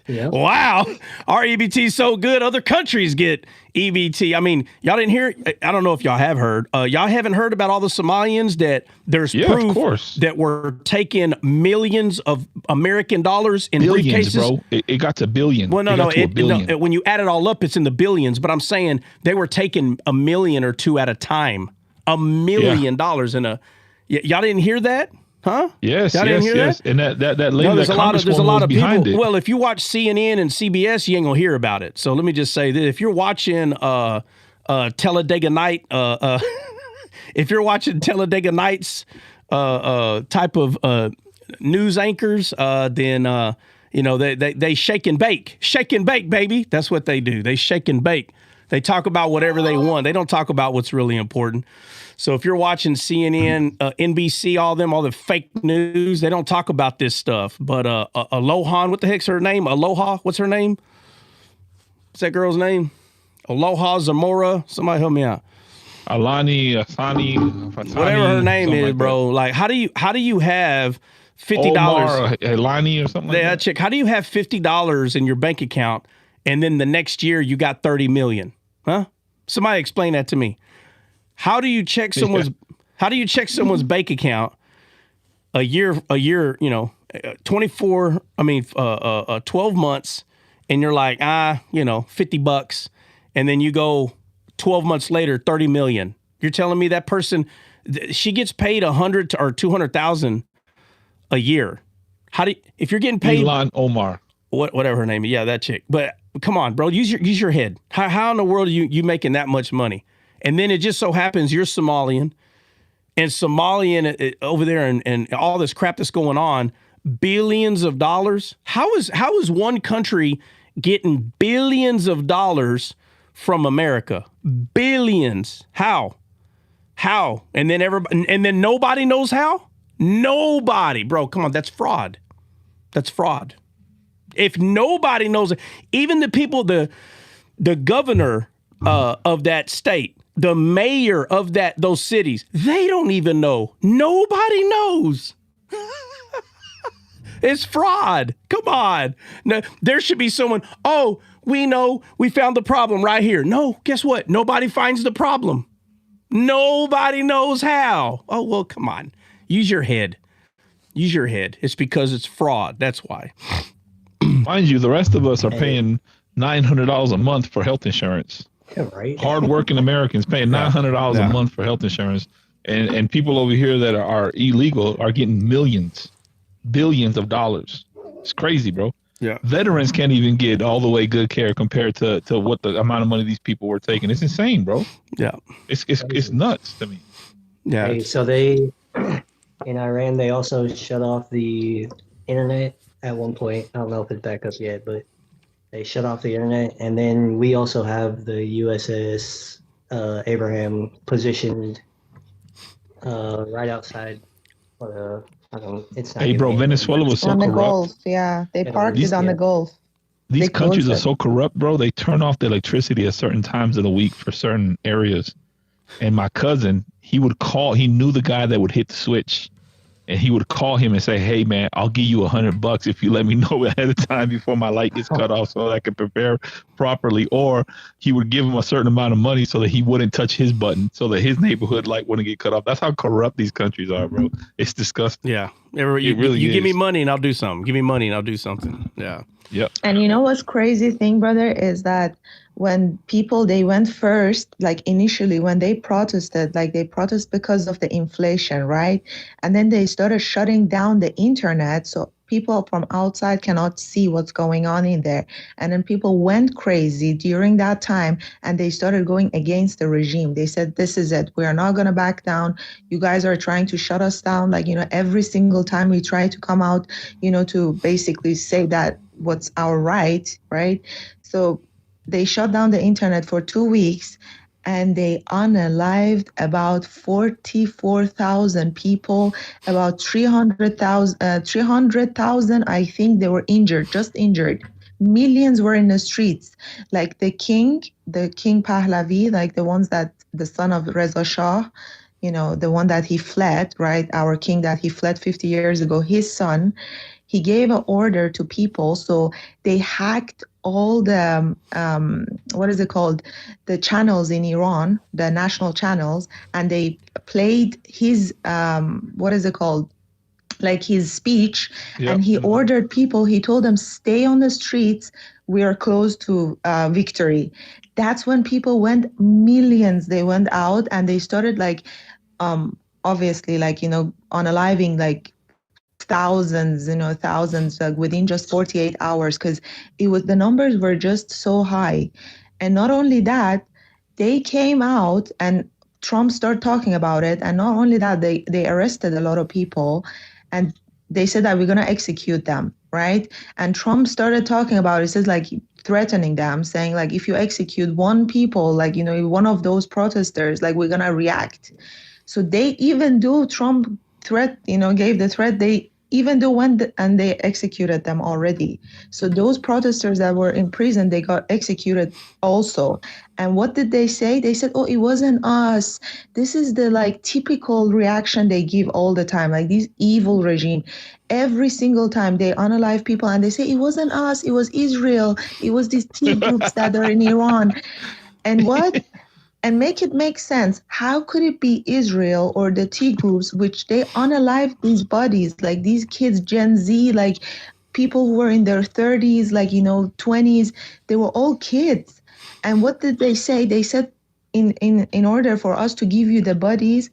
Yep. Wow. Our EBT is so good, other countries get EBT. I mean, y'all didn't hear, I don't know if y'all have heard. Y'all haven't heard about all the Somalians that there's proof that were taking millions of American dollars in billions, briefcases. Bro. It got to billion. Well, no, when you add it all up, it's in the billions. But I'm saying they were taking $1 million or $2 million at a time. $1 million in a, y'all didn't hear that? Huh? Yes, y'all didn't hear that? And that lady, there's that there's a lot of behind people. it. Well, if you watch CNN and CBS, you ain't gonna hear about it. So let me just say that if you're watching Talladega Night, if you're watching Talladega Nights type of news anchors, then they shake and bake, baby. That's what they do. They shake and bake. They talk about whatever they want. They don't talk about what's really important. So if you're watching CNN, NBC, all the fake news, they don't talk about this stuff. But Aloha, what the heck's her name? Aloha, what's her name? What's that girl's name? Aloha Zamora. Somebody help me out. Alani, Asani, whatever her name is, bro. Like, how do you have $50? Omar, Alani or something like that? Chick, how do you have $50 in your bank account and then the next year you got 30 million? Huh? Somebody explain that to me. How do you check someone's bank account a year, 12 months, and you're like, $50, and then you go 12 months later, 30 million. You're telling me that person, she gets paid 100 or 200,000 a year. If you're getting paid Elon Omar, whatever her name is, yeah, that chick. But come on, bro, use your head. How in the world are you making that much money? And then it just so happens you're Somalian, and over there and all this crap that's going on, billions of dollars. How is one country getting billions of dollars from America? Billions. How? And then nobody knows how? Nobody, bro. Come on, that's fraud. That's fraud. If nobody knows it, even the people, the governor of that state, the mayor of those cities, they don't even know. Nobody knows. It's fraud. Come on. No, there should be someone, we know, we found the problem right here. No, guess what? Nobody finds the problem. Nobody knows how. Oh, well, come on. Use your head. Use your head. It's because it's fraud. That's why. Mind you, the rest of us are paying $900 a month for health insurance. Yeah, right. Hardworking Americans paying $900 a month for health insurance, and people over here that are illegal are getting billions of dollars. It's crazy, bro. Yeah. Veterans can't even get all the way good care compared to what the amount of money these people were taking. It's insane, bro. Yeah. It's nuts to me. Yeah. Hey, so they in Iran, they also shut off the internet at one point. I don't know if it's back up yet, but they shut off the internet. And then we also have the USS Abraham positioned right outside. It's not. Hey, bro, Venezuela was so on the corrupt. Gulf. Yeah, they parked it on the Gulf. These countries are so corrupt, bro. They turn off the electricity at certain times of the week for certain areas. And my cousin, he knew the guy that would hit the switch, and he would call him and say, "Hey, man, I'll give you $100 if you let me know ahead of time before my light gets cut off so that I can prepare properly." Or he would give him a certain amount of money so that he wouldn't touch his button, so that his neighborhood light wouldn't get cut off. That's how corrupt these countries are, bro. It's disgusting. Yeah. You give me money and I'll do something. Give me money and I'll do something. Yeah. Yep. And you know what's crazy thing, brother, is that when they went first, like initially when they protested, like they protest because of the inflation, right? And then they started shutting down the internet. So people from outside cannot see what's going on in there. And then people went crazy during that time and they started going against the regime. They said, this is it. We are not going to back down. You guys are trying to shut us down. Like, every single time we try to come out, to basically say that what's our right? So they shut down the internet for 2 weeks and they unalived about 44,000 people, about 300,000, I think they were just injured. Millions were in the streets. Like the king Pahlavi, like the son of Reza Shah, the one that he fled, right? Our king that he fled 50 years ago, his son, he gave an order to people. So they hacked all the, what is it called? The channels in Iran, the national channels, and they played his, what is it called? Like his speech. Yep. And he ordered people, he told them, stay on the streets. We are close to victory. That's when people went, millions, they went out and they started like, obviously, like, unaliving like thousands, like within just 48 hours, because the numbers were just so high. And not only that, they came out and Trump started talking about it. And not only that, they arrested a lot of people and they said that we're going to execute them, right? And Trump started talking about it, says like threatening them, saying like, if you execute one people, like, one of those protesters, like we're going to react. So they, even though Trump gave the threat, they even though went and they executed them already. So those protesters that were in prison, they got executed also. And what did they say? They said, oh, it wasn't us. This is the like typical reaction they give all the time, like this evil regime. Every single time they unalive people and they say, it wasn't us, it was Israel. It was these T groups that are in Iran. And what? And make it make sense. How could it be Israel or the T groups, which they unalive these bodies, like these kids, Gen Z, like people who were in their 30s, like, 20s, they were all kids. And what did they say? They said, in order for us to give you the bodies,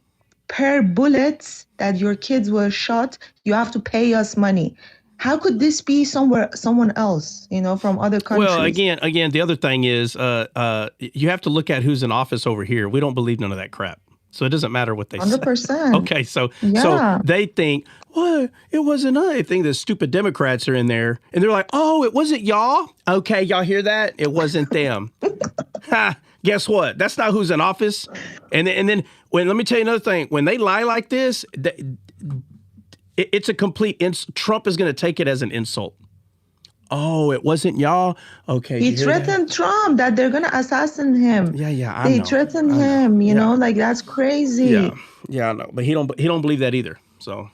per bullets that your kids were shot, you have to pay us money. How could this be someone else, from other countries? Well, again, the other thing is you have to look at who's in office over here. We don't believe none of that crap. So it doesn't matter what they 100%. say. Okay, so they think, well, it wasn't us. They think the stupid Democrats are in there. And they're like, oh, it wasn't y'all? Okay, y'all hear that? It wasn't them. Ha, guess what? That's not who's in office. And then let me tell you another thing. When they lie like this, it's a complete Trump is going to take it as an insult. Oh, it wasn't y'all? Okay. He threatened Trump that they're going to assassinate him. Yeah, They threatened him, you know, like that's crazy. Yeah, I know. But he don't believe that either. So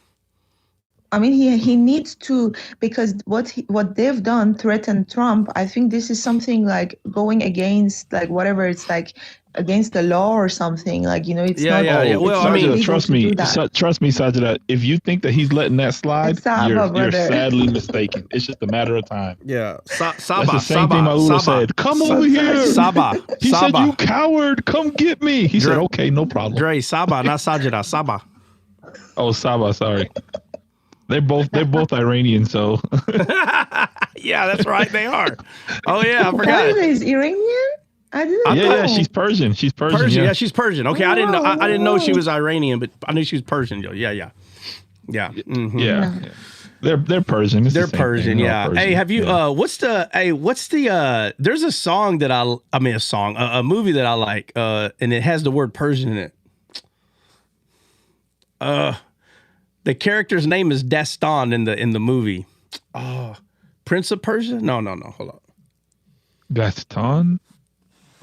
I mean, he needs to, because what they've done, threatened Trump. I think this is something like going against, like whatever, it's like against the law or something. Like, it's not. Yeah. Well, I mean, trust me, Sajida. If you think that he's letting that slide, you're sadly mistaken. It's just a matter of time. Yeah, That's the same thing Maula said. Come over here, Saba. He said, "You coward, come get me." He said, "Okay, no problem." Dre, Saba, not Sajida, Saba. Oh, Saba, sorry. They're both Iranian, so. Yeah, that's right. They are. Oh yeah, I forgot. Is Iranian? I didn't know. Yeah, she's Persian. She's Persian. Yeah, she's Persian. Okay, I didn't know. I didn't know she was Iranian, but I knew she was Persian. Yeah. Mm-hmm. Yeah. They're Persian. It's They're Persian. Yeah. Persian. Hey, have you? What's the? There's a song that a movie that I like, and it has the word Persian in it. The character's name is Dastan in the movie. Prince of Persia? No. Hold on. Dastan?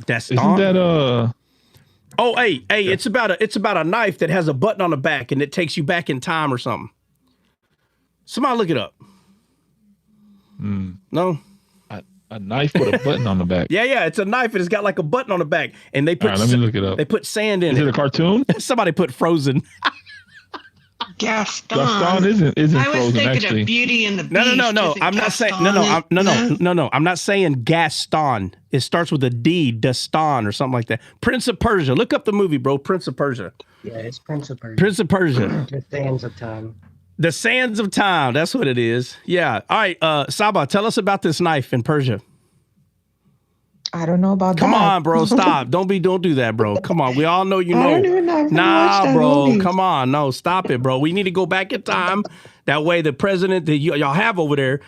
Isn't that Oh, hey! It's about a knife that has a button on the back and it takes you back in time or something. Somebody look it up. No. A knife with a button on the back. Yeah. It's a knife and it's got like a button on the back, and they put. All right, let me look it up. They put sand in it. Is it a cartoon? Somebody put Frozen. Gaston. Gaston isn't I was Frozen, thinking actually. of Beauty and the Beast. No. I'm not saying no. I'm not saying Gaston. It starts with a D, Dastan or something like that. Prince of Persia. Look up the movie, bro. Prince of Persia. Yeah, it's Prince of Persia. Prince of Persia. The Sands of Time. The Sands of Time. That's what it is. Yeah. All right, Saba, tell us about this knife in Persia. I don't know about that. Come on, bro. Stop. Don't do that, bro. Come on. We all know you know. I don't even know. Nah, bro. Movie. Come on. No, stop it, bro. We need to go back in time. That way the president that y'all have over there,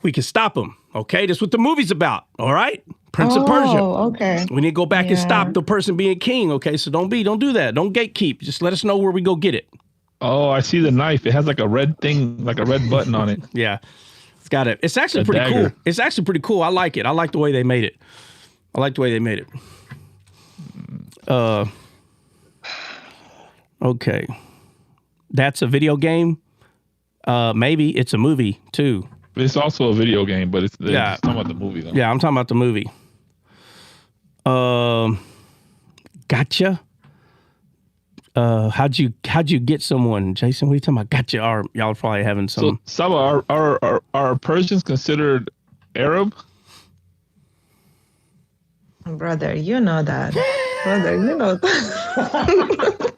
we can stop him. Okay? That's what the movie's about. All right? Prince of Persia. Oh, okay. We need to go back and stop the person being king. Okay? So don't do that. Don't gatekeep. Just let us know where we go get it. Oh, I see the knife. It has like a red thing, like a red button on it. Yeah. It's got it. It's actually pretty cool. It's actually pretty cool. I like it. I like the way they made it. Okay. That's a video game. Maybe it's a movie too. It's also a video game, but it's talking about the movie though. Yeah, I'm talking about the movie. Gotcha. How'd you get someone, Jason? What are you talking about? Gotcha. Y'all are probably having some. So, Saba, are Persians considered Arab? Brother, you know that. Brother, you know that.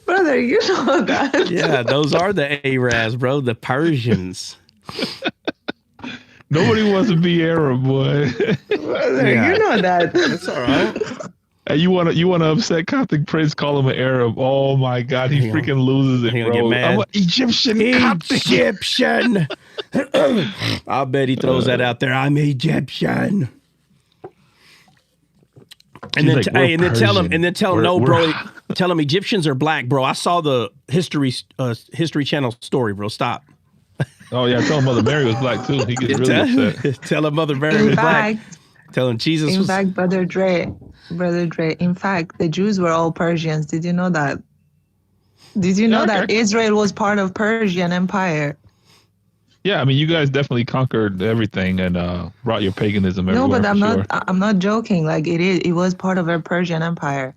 Brother, you know that. Yeah, those are the Arabs, bro. The Persians. Nobody wants to be Arab, boy. Brother, you know that. That's all right. And you wanna upset Coptic Prince, call him an Arab. Oh my God, he freaking loses it, bro. I'm an Egyptian. Egyptian. I bet he throws that out there. I'm Egyptian. And then, tell him, no, bro. Tell him Egyptians are black, bro. I saw the History Channel story, bro. Stop. Oh yeah, tell him Mother Mary was black too. He gets really upset. Tell him Mother Mary was black. Tell him Jesus. In fact, Brother Dre. In fact, the Jews were all Persians. Did you know that? Did you know that Israel was part of Persian Empire? Yeah, I mean, you guys definitely conquered everything and brought your paganism everywhere. No, but I'm not joking. Like it was part of a Persian Empire.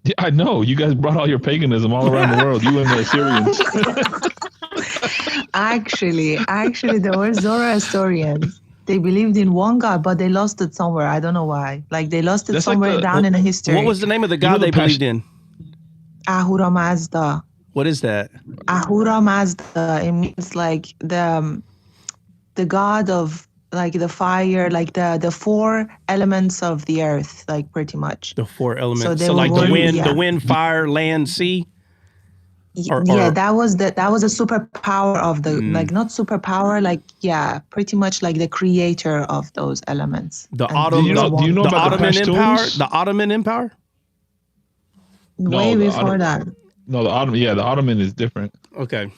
Yeah, I know. You guys brought all your paganism all around the world. You and the Assyrians. Actually, there were Zoroastrians. They believed in one God, but they lost it somewhere. I don't know why. Like they lost it somewhere down in the history. What was the name of the God they believed in? Ahura Mazda. What is that? Ahura Mazda. It means like the god of like the fire, like the four elements of the earth, like pretty much. The four elements. So like the wind, fire, land, sea. That was a superpower of the like not superpower, like pretty much like the creator of those elements. Do you know about the Ottoman Empire? The Ottoman Empire? Way before that. No, the Ottoman is different. Okay.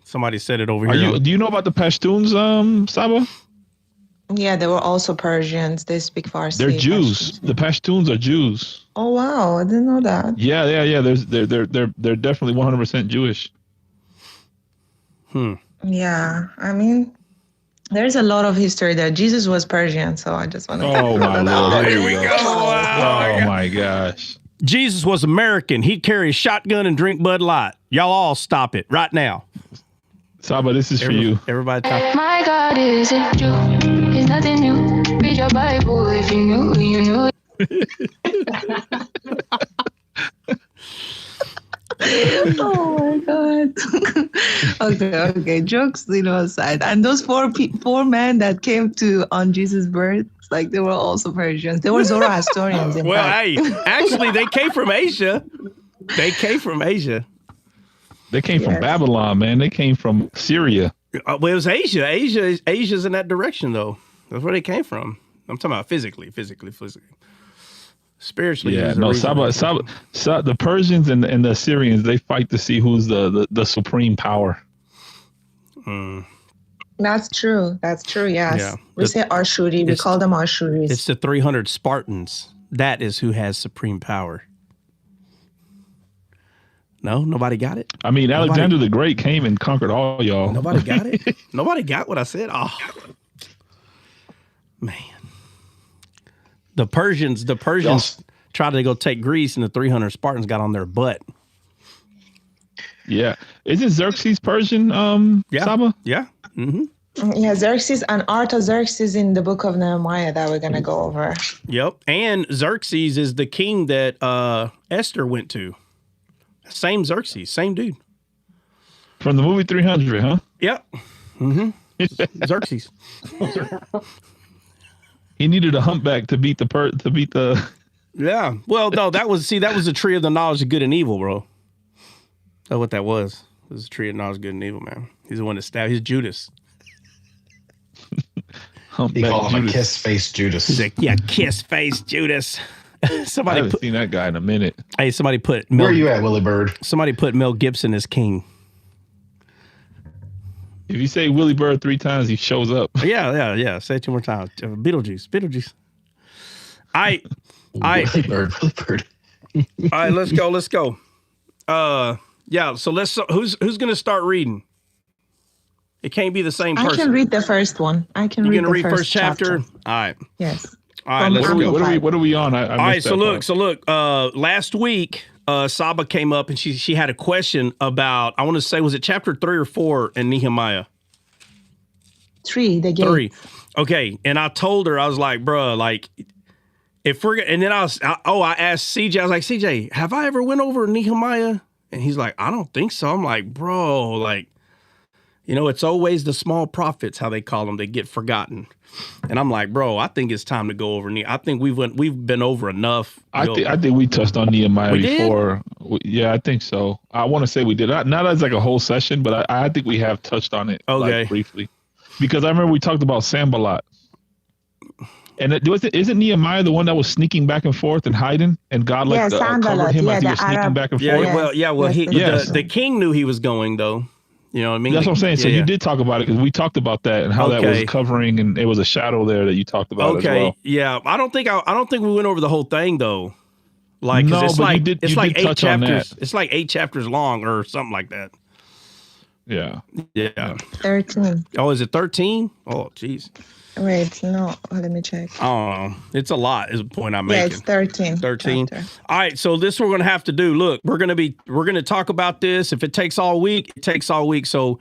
Somebody said it over here. Do you know about the Pashtuns, Saba? Yeah, they were also Persians. They speak Farsi. They're Jews. The Pashtuns are Jews. Oh wow, I didn't know that. Yeah. They're definitely 100% Jewish. Yeah, I mean, there's a lot of history there. Jesus was Persian, so I just want to. Oh my Lord! Here we go. Oh my gosh! Jesus was American. He'd carry a shotgun and drink Bud Light. Y'all all stop it right now. Saba, this is for you. Everybody talk. My God is a Jew. It's nothing new. Read your Bible if you knew, you knew. Oh my God. Okay. Jokes, aside. And those four men that came on Jesus' birth, like they were also Persians. They were Zoroastrians. Actually, they came from Asia. They came from Babylon, man. They came from Syria. Well, it was Asia. Asia's in that direction, though. That's where they came from. I'm talking about physically. Spiritually. Yeah, no, the Persians and the Assyrians, they fight to see who's the supreme power. That's true. Yes. Yeah. We say Ashuri. We call them Ashuris. It's the 300 Spartans. That is who has supreme power. No, nobody got it. I mean, Alexander the Great came and conquered all y'all. Nobody got it. Nobody got what I said. Oh, man. The Persians tried to go take Greece, and the 300 Spartans got on their butt. Yeah, isn't Xerxes Persian? Saba? Yeah. Mm-hmm. Yeah, Xerxes and Artaxerxes in the Book of Nehemiah that we're gonna go over. Yep, and Xerxes is the king that Esther went to. Same Xerxes, same dude. From the movie 300, huh? Yep. Mm-hmm. Xerxes. He needed a humpback to beat the. Yeah. Well, no, that was the tree of the knowledge of good and evil, bro. That's what that was. It was the tree of knowledge of good and evil, man. He's the one that stabbed. He's Judas. He called him a kiss-face Judas. He's like, yeah, kiss-face Judas. I haven't seen that guy in a minute. Hey, somebody put. Where are you at, Willie Bird? Somebody put Mel Gibson as king. If you say Willie Bird 3 times, he shows up. Yeah. Say it 2 more times. Beetlejuice. Willie Bird. All right, let's go. Yeah. So who's gonna start reading? It can't be the same I person. can read the first one. I can You're read gonna the read first chapter? All right. Yes. All right, let's go. What are we on? I All right, missed that part. so look, last week, Saba came up and she had a question about, I want to say, was it chapter 3 or 4 in Nehemiah? 3, the gate. 3. Okay, and I told her, I was like, bruh, like, if we're, and then I asked CJ, I was like, CJ, have I ever went over Nehemiah? And he's like, I don't think so. I'm like, bro, like, you know, it's always the small prophets, how they call them, they get forgotten. And I'm like, bro, I think it's time to go over. I think we've been over enough. I think we touched on Nehemiah before. Did? I think so. I want to say we did not as like a whole session, but I think we have touched on it like briefly, because I remember we talked about Sambalot. And isn't Nehemiah the one that was sneaking back and forth and hiding, and God covered him as he was sneaking back and forth? The king knew he was going though. You know what I mean? That's what I'm saying. So you did talk about it, because we talked about that and how that was covering, and it was a shadow there that you talked about as well. Yeah. I don't think we went over the whole thing though. Like, no, it's but like, you did, it's you like did 8 touch chapters. on that. It's like 8 chapters long or something like that. Yeah. Yeah. 13. Oh, is it 13? Oh, geez. Wait, no. Let me check. Oh, it's a lot is the point I'm making. Yeah, it's 13. 13. All right, so this we're going to have to do. Look, we're going to talk about this. If it takes all week, it takes all week. So,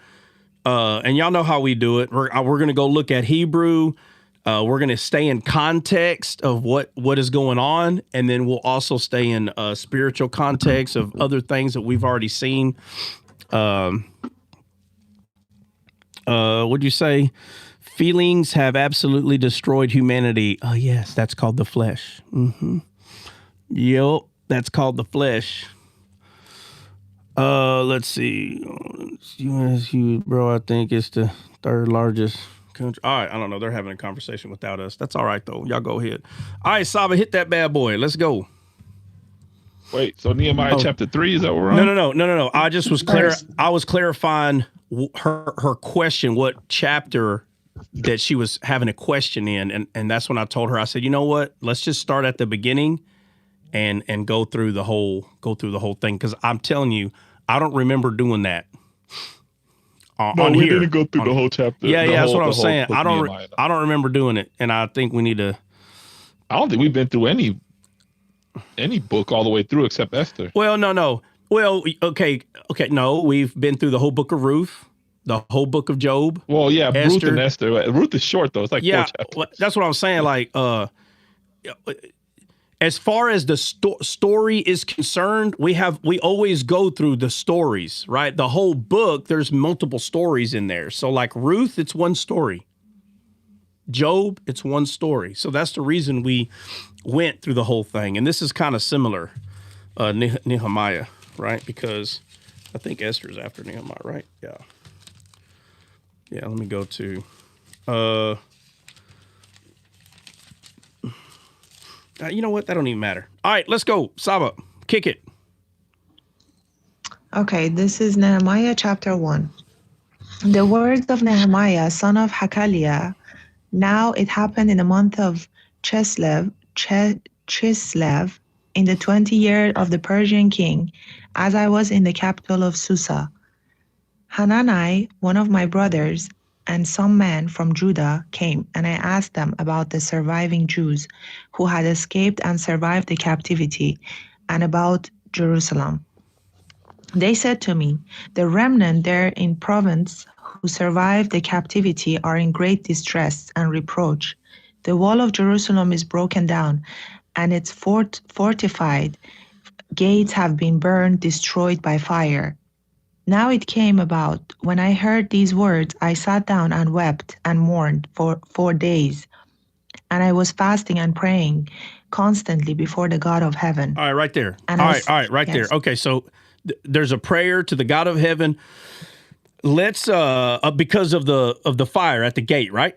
and y'all know how we do it. We're going to go look at Hebrew. We're going to stay in context of what is going on, and then we'll also stay in spiritual context of other things that we've already seen. What'd you say? Feelings have absolutely destroyed humanity. Oh, yes, that's called the flesh. Mm-hmm. Yep, that's called the flesh. Let's see. USU, bro, I think it's the 3rd largest country. All right, I don't know. They're having a conversation without us. That's all right, though. Y'all go ahead. All right, Saba, hit that bad boy. Let's go. Wait, so Nehemiah chapter 3, is that what we're on? No. I just was I was clarifying her question, what chapter that she was having a question in, and that's when I told her, I said, you know what, let's just start at the beginning and go through the whole thing, because I'm telling you, I don't remember doing that. We didn't go through the whole chapter. Yeah, that's what I'm saying. I don't remember doing it, and I think we need to. I don't think we've been through any book all the way through except Esther. Well, no. Well, okay. No, we've been through the whole book of Ruth, the whole book of Job. Well, yeah, Esther. Ruth and Esther. Ruth is short though; it's like 4 chapters. That's what I'm saying. Like, as far as the story is concerned, we always go through the stories, right? The whole book, there's multiple stories in there. So, like Ruth, it's one story. Job, it's one story. So that's the reason we went through the whole thing, and this is kind of similar. Nehemiah, right? Because I think Esther is after Nehemiah, right? Yeah. Yeah, let me go to you know what? That don't even matter. All right, let's go. Saba, kick it. Okay, this is Nehemiah chapter 1. The words of Nehemiah, son of Hakaliah. Now it happened in the month of Chislev, in the 20th year of the Persian king, as I was in the capital of Susa. Hanani, one of my brothers, and some men from Judah came, and I asked them about the surviving Jews who had escaped and survived the captivity, and about Jerusalem. They said to me, the remnant there in province who survived the captivity are in great distress and reproach. The wall of Jerusalem is broken down, and its fortified gates have been burned, destroyed by fire. Now it came about, when I heard these words, I sat down and wept and mourned for 4 days. And I was fasting and praying constantly before the God of heaven. All right, right there. All right, there. Okay, so there's a prayer to the God of heaven. Let's because of the fire at the gate, right?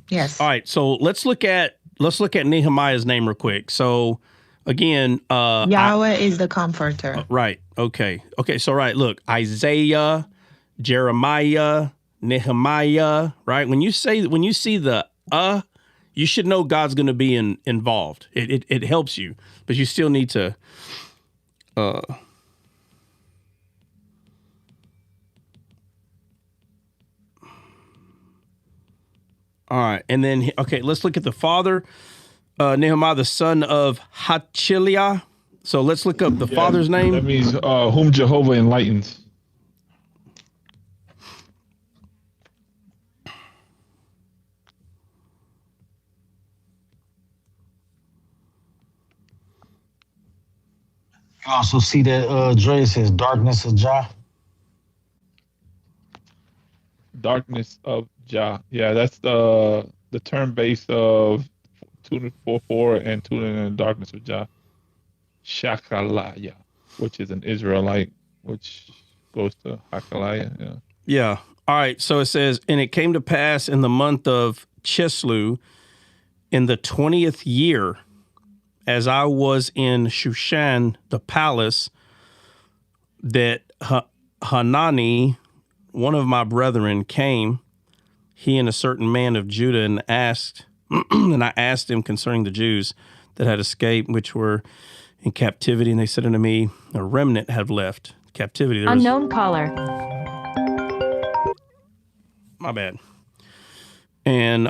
Yes. All right, so let's look at Nehemiah's name real quick. So again, Yahweh is the comforter. Right. Okay. So right, look, Isaiah, Jeremiah, Nehemiah, right? When you see the you should know God's going to be involved. It helps you, but you still need to All right. And then, okay, let's look at the father, Nehemiah, the son of Hachiliah. So let's look up the father's name. That means whom Jehovah enlightens. You also see that Dre says darkness of Jah. Darkness of Jah. Yeah, that's the term base of 244 and 2 in the darkness of Jah. Shakalaya, which is an Israelite, which goes to Hakaliah. Yeah. Yeah. All right. So it says, and it came to pass in the month of Chislew, in the 20th year, as I was in Shushan, the palace, that Hanani, one of my brethren, came, he and a certain man of Judah, and asked, and I asked him concerning the Jews that had escaped, which were in captivity. And they said unto me, a remnant have left captivity. There Unknown caller. My bad. And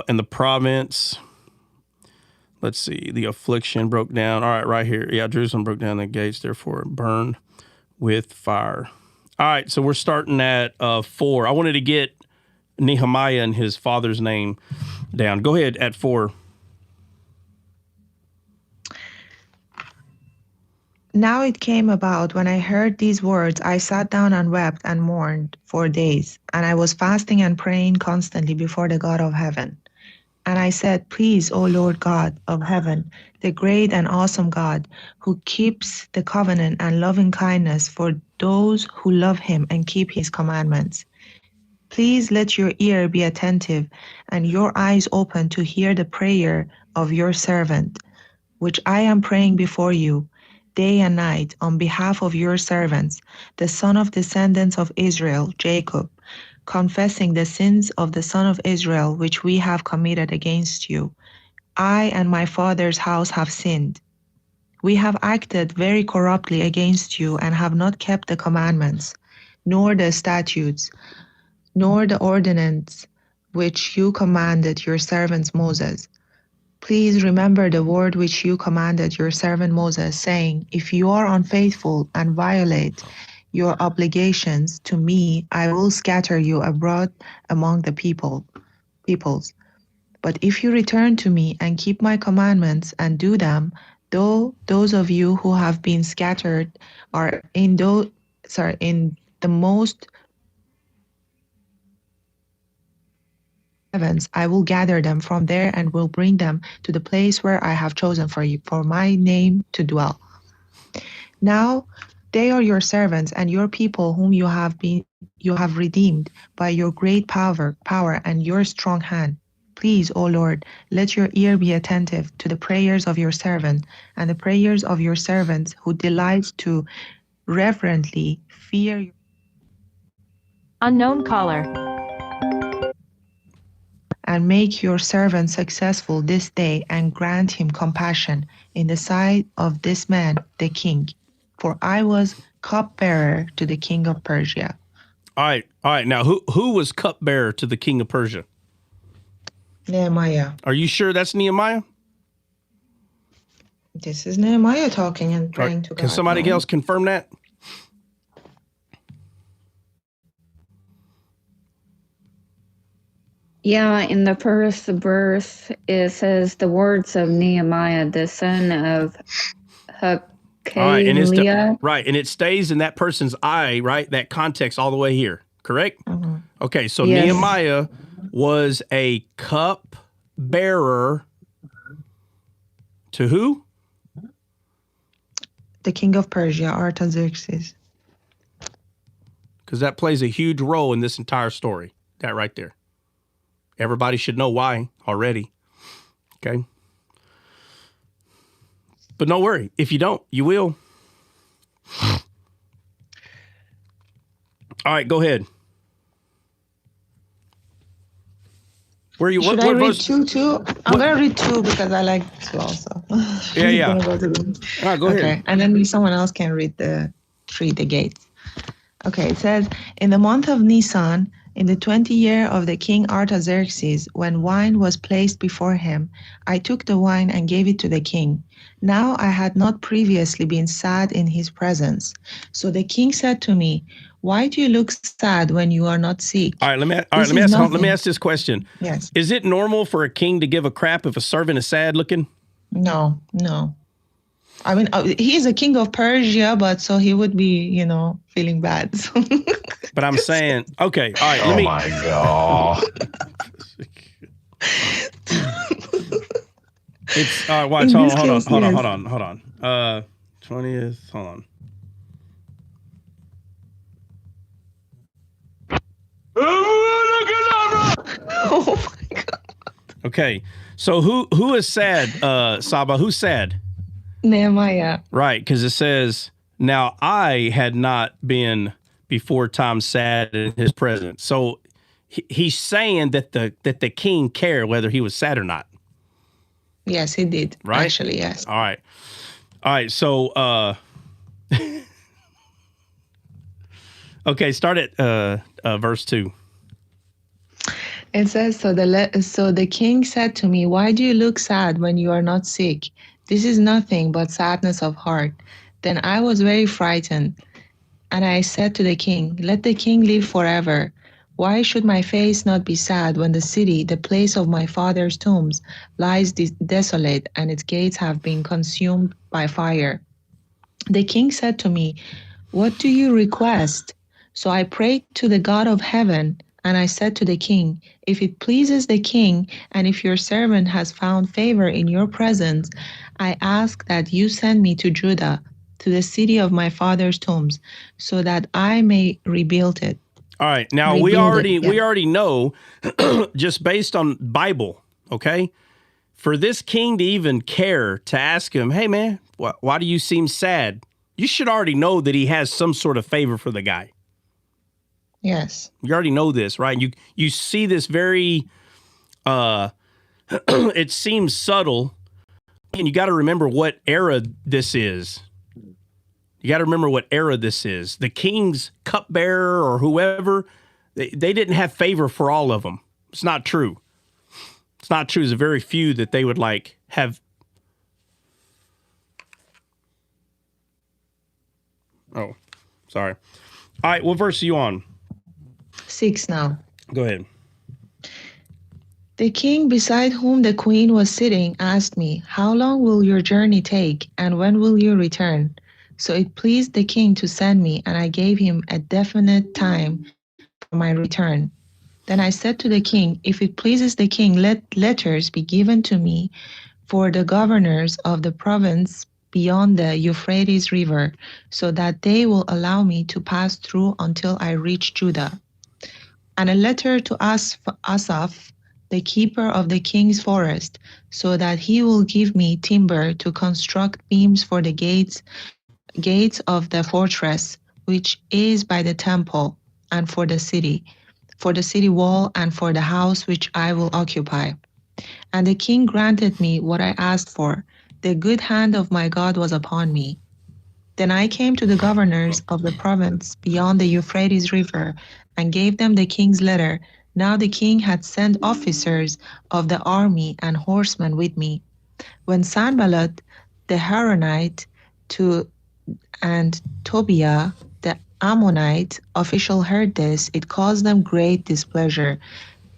in the province, let's see, the affliction broke down. All right, right here. Yeah, Jerusalem broke down the gates, therefore burned with fire. All right, so we're starting at 4. I wanted to get Nehemiah and his father's name down. Go ahead at 4. Now it came about when I heard these words, I sat down and wept and mourned 4 days, and I was fasting and praying constantly before the God of heaven. And I said, please, O Lord God of heaven, the great and awesome God, who keeps the covenant and loving kindness for those who love him and keep his commandments. Please let your ear be attentive and your eyes open to hear the prayer of your servant, which I am praying before you day and night on behalf of your servants, the son of descendants of Israel, Jacob, confessing the sins of the son of Israel which we have committed against you. I and my father's house have sinned. We have acted very corruptly against you and have not kept the commandments, nor the statutes, nor the ordinance which you commanded your servant Moses. Please remember the word which you commanded your servant Moses, saying, if you are unfaithful and violate your obligations to me, I will scatter you abroad among the peoples. But if you return to me and keep my commandments and do them, though those of you who have been scattered are in the most heavens, I will gather them from there and will bring them to the place where I have chosen for you, for my name to dwell. Now they are your servants and your people whom you have redeemed by your great power and your strong hand. Please, O Lord, let your ear be attentive to the prayers of your servant and the prayers of your servants who delight to reverently fear you. Unknown caller. And make your servant successful this day and grant him compassion in the sight of this man, the king. For I was cupbearer to the king of Persia. All right. Now, who was cupbearer to the king of Persia? Nehemiah. Are you sure that's Nehemiah? This is Nehemiah talking and praying to God. Can somebody else confirm that? Yeah, in the first verse, it says the words of Nehemiah, the son of Hakaliah. Right, and it stays in that person's eye, right? That context all the way here, correct? Mm-hmm. Okay, so Yes. Nehemiah was a cup bearer to who? The king of Persia, Artaxerxes. Because that plays a huge role in this entire story, that right there. Everybody should know why already, okay? But don't worry. If you don't, you will. All right, go ahead. Where you? Should what I read verse? 2 too? I'm going to read 2 because I like 2 also. Yeah. Go All right, go ahead. And then someone else can read the 3, the gates. Okay, it says, in the month of Nisan, In the 20th year of the king Artaxerxes, when wine was placed before him, I took the wine and gave it to the king. Now I had not previously been sad in his presence. So the king said to me, why do you look sad when you are not sick? All right, let me ask this question. Yes. Is it normal for a king to give a crap if a servant is sad looking? No. I mean, he's a king of Persia, but so he would be, feeling bad. But I'm saying, okay, all right. Oh my God. It's all right. Watch. Hold on. 20th. Hold on. Oh my God. Okay, so who is sad? Saba, who's sad? Nehemiah. Right, because it says, "Now I had not been before time sad in his presence." So he's saying that the king cared whether he was sad or not. Yes, he did. Right? Actually, yes. All right. So, okay, start at verse 2. It says, so the king said to me, why do you look sad when you are not sick? This is nothing but sadness of heart. Then I was very frightened. And I said to the king, let the king live forever. Why should my face not be sad when the city, the place of my father's tombs, lies desolate and its gates have been consumed by fire? The king said to me, what do you request? So I prayed to the God of heaven, and I said to the king, if it pleases the king, and if your servant has found favor in your presence, I ask that you send me to Judah, to the city of my father's tombs, so that I may rebuild it. All right. Now we already know, just based on Bible, okay, for this king to even care to ask him, hey man, why do you seem sad? You should already know that he has some sort of favor for the guy. Yes. You already know this, right? You see this very, it seems subtle, and you got to remember what era this is. You got to remember what era this is. The king's cupbearer or whoever, they didn't have favor for all of them. It's not true. It's not true. There's a very few that they would have. Oh, sorry. All right, what verse are you on? 6 now. Go ahead. The king beside whom the queen was sitting asked me, how long will your journey take, and when will you return? So it pleased the king to send me, and I gave him a definite time for my return. Then I said to the king, if it pleases the king, let letters be given to me for the governors of the province beyond the Euphrates River, so that they will allow me to pass through until I reach Judah. And a letter to Asaph, the keeper of the king's forest, so that he will give me timber to construct beams for the gates of the fortress, which is by the temple, and for the city wall, and for the house which I will occupy. And the king granted me what I asked for. The good hand of my God was upon me. Then I came to the governors of the province beyond the Euphrates River and gave them the king's letter. Now the king had sent officers of the army and horsemen with me. When Sanballat the Horonite and Tobiah the Ammonite official heard this, it caused them great displeasure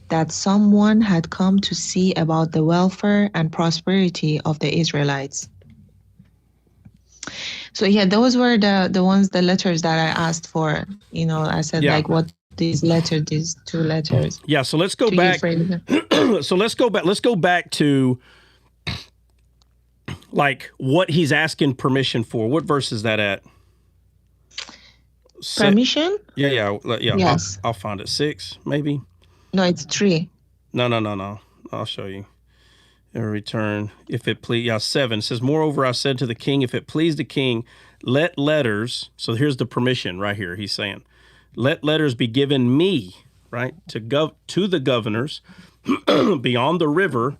that someone had come to see about the welfare and prosperity of the Israelites. So yeah, those were the letters that I asked for. I said what these two letters. Yeah, so let's go back. So let's go back to what he's asking permission for. What verse is that at? Permission? Yeah. Yes. I'll find it. 6, maybe. No, it's 3. No. I'll show you. In return, if it please, 7. It says, moreover, I said to the king, if it please the king, let letters. So here's the permission right here. He's saying, let letters be given me, right, to the governors beyond the river,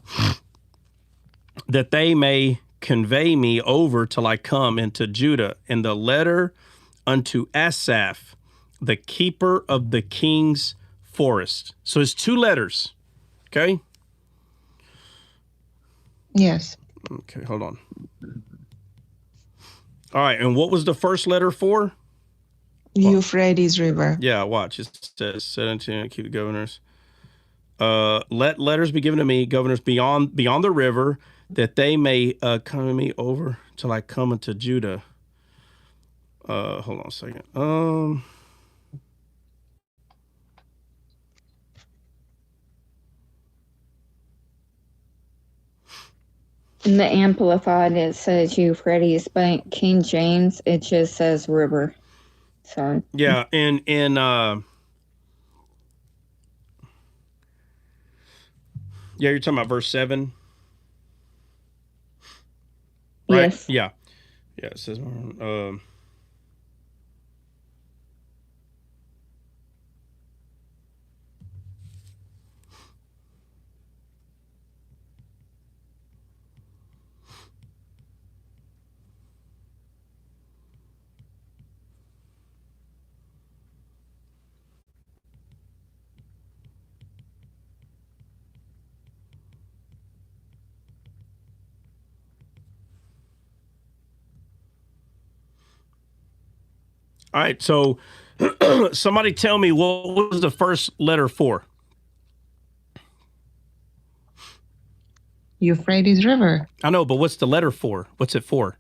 that they may convey me over till I come into Judah. And the letter unto Asaph, the keeper of the king's forest. So it's 2 letters. Okay. Yes. Okay, hold on. All right, and what was the first letter for? Euphrates River. Yeah, watch. It says 17, keep the governors. Let letters be given to me, governors beyond the river, that they may come to me over till I come into Judah. Hold on a second. In the Amplified, it says Euphrates, but King James, it just says river. So yeah, in yeah, you're talking about verse 7, right? Yes. Yeah, it says. All right, so somebody tell me what was the first letter for? Euphrates River. I know, but what's the letter for? What's it for?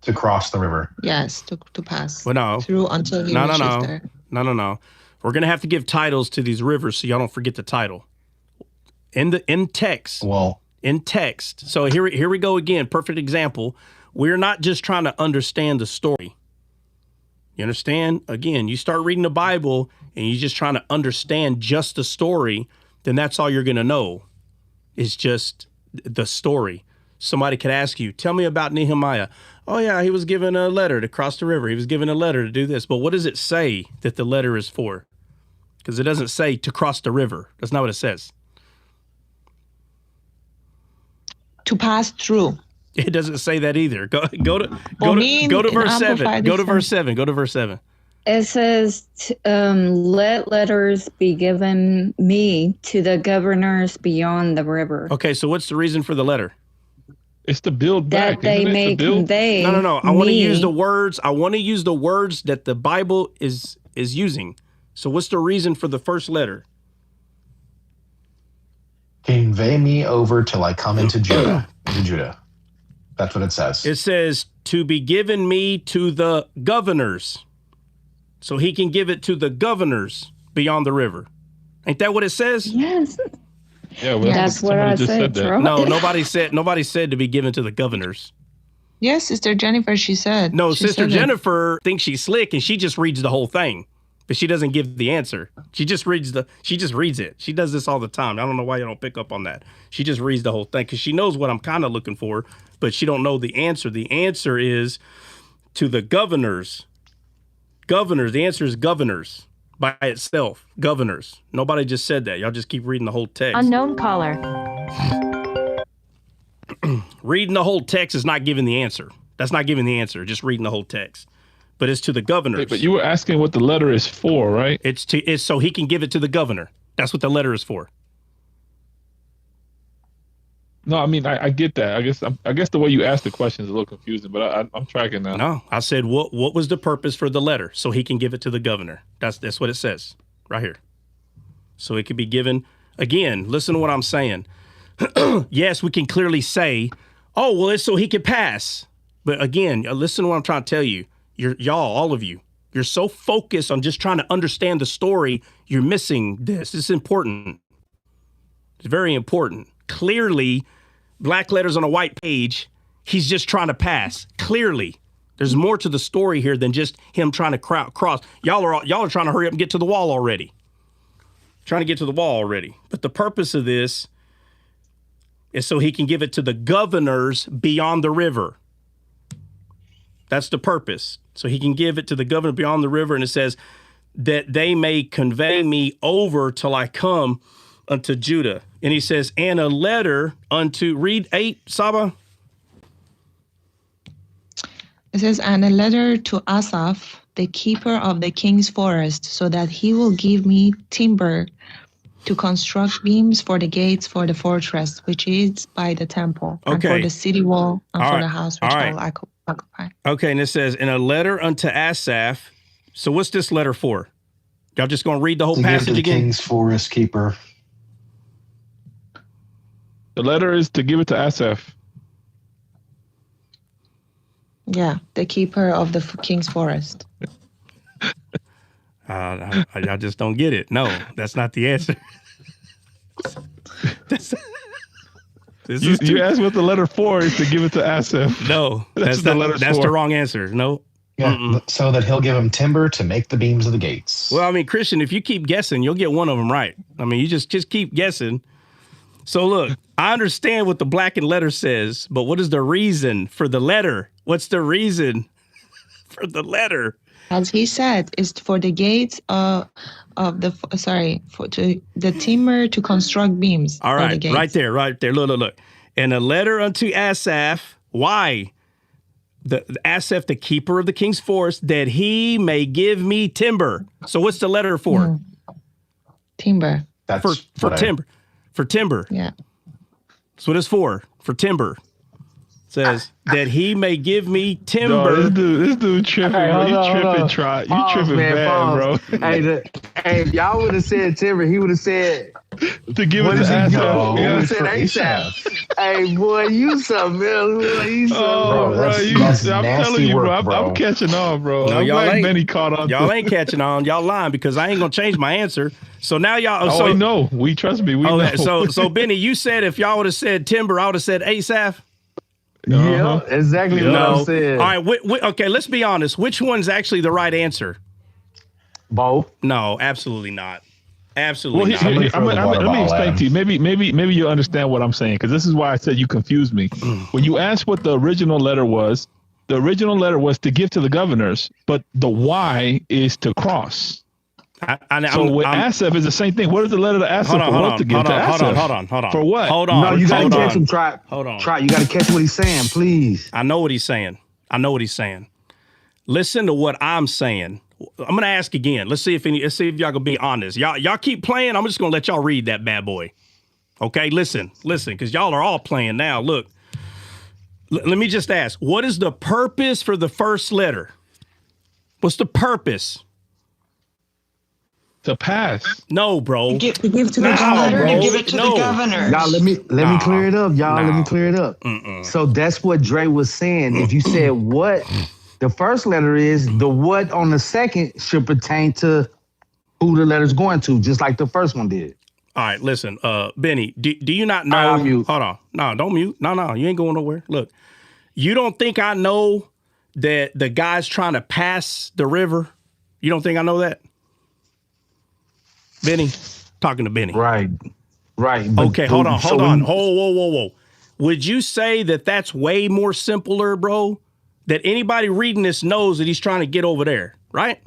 To cross the river. Yes, to pass no. through until he reaches there. No. We're gonna have to give titles to these rivers so y'all don't forget the title. In text. Well, in text. So here we go again. Perfect example. We're not just trying to understand the story. You understand? Again, you start reading the Bible and you're just trying to understand just the story, then that's all you're gonna know. It's just the story. Somebody could ask you, tell me about Nehemiah. Oh yeah, he was given a letter to cross the river. He was given a letter to do this. But what does it say that the letter is for? Because it doesn't say to cross the river. That's not what it says. To pass through. It doesn't say that either. Go to verse 7. Go to verse 7. Go to verse 7. It says, let letters be given me to the governors beyond the river. Okay, so what's the reason for the letter? It's to build back. That they may convey. No. I want to use the words. I want to use the words that the Bible is using. So what's the reason for the first letter? Convey me over till I come into Judah. That's what it says. It says to be given me to the governors. So he can give it to the governors beyond the river. Ain't that what it says? Yes. Yeah, well, that's what I said. No, nobody said to be given to the governors. Yes, Sister Jennifer, she said. No, Sister Jennifer thinks she's slick and she just reads the whole thing, but she doesn't give the answer. She just reads it. She does this all the time. I don't know why you don't pick up on that. She just reads the whole thing because she knows what I'm kind of looking for, but she don't know the answer. The answer is to the governors. Governors. The answer is governors by itself. Governors. Nobody just said that. Y'all just keep reading the whole text. Unknown caller. Reading the whole text is not giving the answer. That's not giving the answer. Just reading the whole text. But it's to the governors. Hey, but you were asking what the letter is for, right? It's so he can give it to the governor. That's what the letter is for. No, I mean I get that. I guess the way you asked the question is a little confusing, but I'm tracking now. No, I said what was the purpose for the letter? So he can give it to the governor. That's what it says right here. So it could be given again. Listen to what I'm saying. Yes, we can clearly say, oh well, it's so he could pass. But again, listen to what I'm trying to tell you. All of you, you're so focused on just trying to understand the story, you're missing this. It's important. It's very important. Clearly, black letters on a white page, he's just trying to pass. Clearly, there's more to the story here than just him trying to cross. Y'all are trying to hurry up and get to the wall already. Trying to get to the wall already. But the purpose of this is so he can give it to the governors beyond the river. That's the purpose. So he can give it to the governor beyond the river, and it says that they may convey me over till I come unto Judah. And he says, and a letter unto, read 8, Saba. It says, and a letter to Asaph, the keeper of the king's forest, so that he will give me timber to construct beams for the gates for the fortress, which is by the temple, and for the city wall, and for the house which I will occupy. Okay, and it says, in a letter unto Asaph. So what's this letter for? Y'all just going to read the whole passage again? King's forest keeper. The letter is to give it to Asaph. Yeah, the keeper of the king's forest. I just don't get it. No, that's not the answer. You asked what the letter for is to give it to Asaph. No, that's the wrong answer. No. Yeah, so that he'll give him timber to make the beams of the gates. Well, I mean, Christian, if you keep guessing, you'll get one of them right. I mean, you just keep guessing. So look, I understand what the blackened letter says, but what is the reason for the letter? What's the reason for the letter? As he said, is for the gates for the timber to construct beams. All right, right there. Look. And a letter unto Asaph. Why? The Asaph, the keeper of the king's forest, that he may give me timber. So what's the letter for? Timber. That's for timber. For timber. Yeah. That's what it's for timber. It says that he may give me timber. No, this dude tripping. Hey, you tripping bad, bro. Hey, if y'all would have said timber, he would have said to give it to Asaph. He would have said ASAP. Hey, boy, you something else. I'm telling you, bro. I'm catching on, bro. No, I'm y'all ain't Benny caught on. Y'all ain't catching on. Y'all lying because I ain't gonna change my answer. So now y'all. I know. We trust me. We know. So Benny, you said if y'all would have said timber, I would have said Asaph. Yeah, exactly what I said. All right, okay, let's be honest. Which one's actually the right answer? Both. No, absolutely not. Absolutely not. Let me explain to you. Maybe you'll understand what I'm saying, because this is why I said you confused me. When you asked what the original letter was to give to the governors, but the why is to cross. Asaph is the same thing. What is the letter to Asaph to give to Asaph? Hold on. For what? Hold on. No, you got to catch him. Hold on. You got to catch what he's saying, please. I know what he's saying. Listen to what I'm saying. I'm gonna ask again. Let's see if y'all gonna be honest. Y'all keep playing. I'm just gonna let y'all read that bad boy. Okay, listen, because y'all are all playing now. Look, let me just ask. What is the purpose for the first letter? What's the purpose? To pass. No, bro. To give to the governor. To give it to the governor. Y'all, let me clear it up. Let me clear it up. So that's what Dre was saying. If you said what the first letter is, the what on the second should pertain to who the letter's going to, just like the first one did. All right, listen, Benny, do you not know? Hold on. No, don't mute. No, you ain't going nowhere. Look, you don't think I know that the guy's trying to pass the river? You don't think I know that? Benny, talking to Benny. Right. Okay, hold on. Whoa. Would you say that that's way more simpler, bro? That anybody reading this knows that he's trying to get over there, right?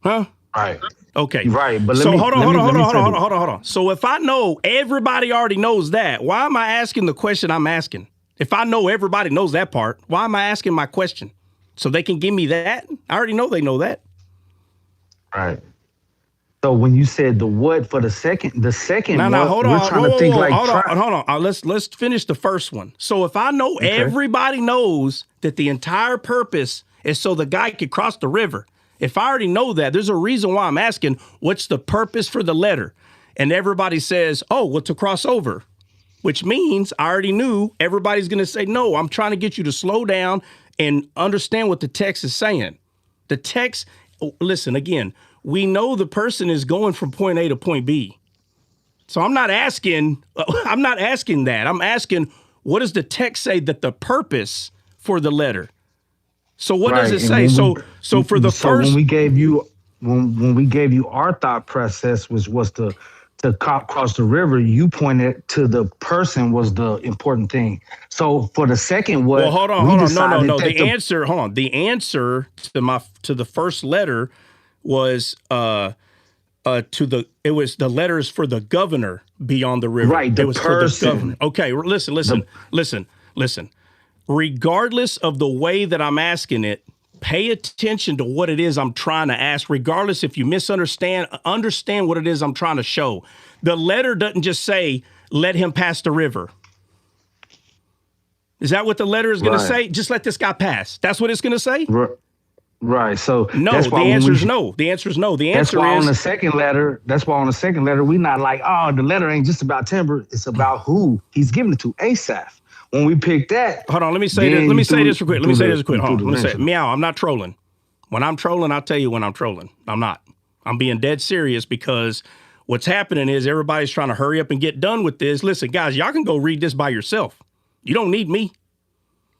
Huh? Right. Okay. Right. But hold on. So if I know everybody already knows that, why am I asking the question I'm asking? If I know everybody knows that part, why am I asking my question? So they can give me that? I already know they know that. Right. So when you said the what for the second hold on. Hold on. Let's finish the first one. So if I know everybody knows that the entire purpose is so the guy could cross the river, if I already know that, there's a reason why I'm asking, what's the purpose for the letter? And everybody says, to cross over, which means I already knew everybody's going to say, no, I'm trying to get you to slow down and understand what the text is saying. The text, listen, again, we know the person is going from point A to point B. So I'm not asking that. I'm asking, what does the text say that the purpose for the letter? So what does it say? When we gave you our thought process was to cross the river, you pointed to the person was the important thing. So for the second one, hold on. No. The answer to the first letter was the letters for the governor beyond the river. Right. It was person. For the governor. Okay. Listen. regardless of the way that I'm asking it, pay attention to what it is I'm trying to ask, regardless if you understand what it is I'm trying to show. The letter doesn't just say, let him pass the river. Is that what the letter is going to say? Just let this guy pass. That's what it's going to say? Right. So no, that's why the answer is no. The answer is no. The answer is on the second letter. That's why on the second letter, we're not like, oh, the letter ain't just about timber. It's about who he's giving it to, Asaph. When we pick that. Hold on. Let me say this. Let me say this real quick. Let me say this real quick. Hold on. Let me say it. Meow. I'm not trolling. When I'm trolling, I'll tell you when I'm trolling. I'm not. I'm being dead serious because what's happening is everybody's trying to hurry up and get done with this. Listen, guys, y'all can go read this by yourself. You don't need me.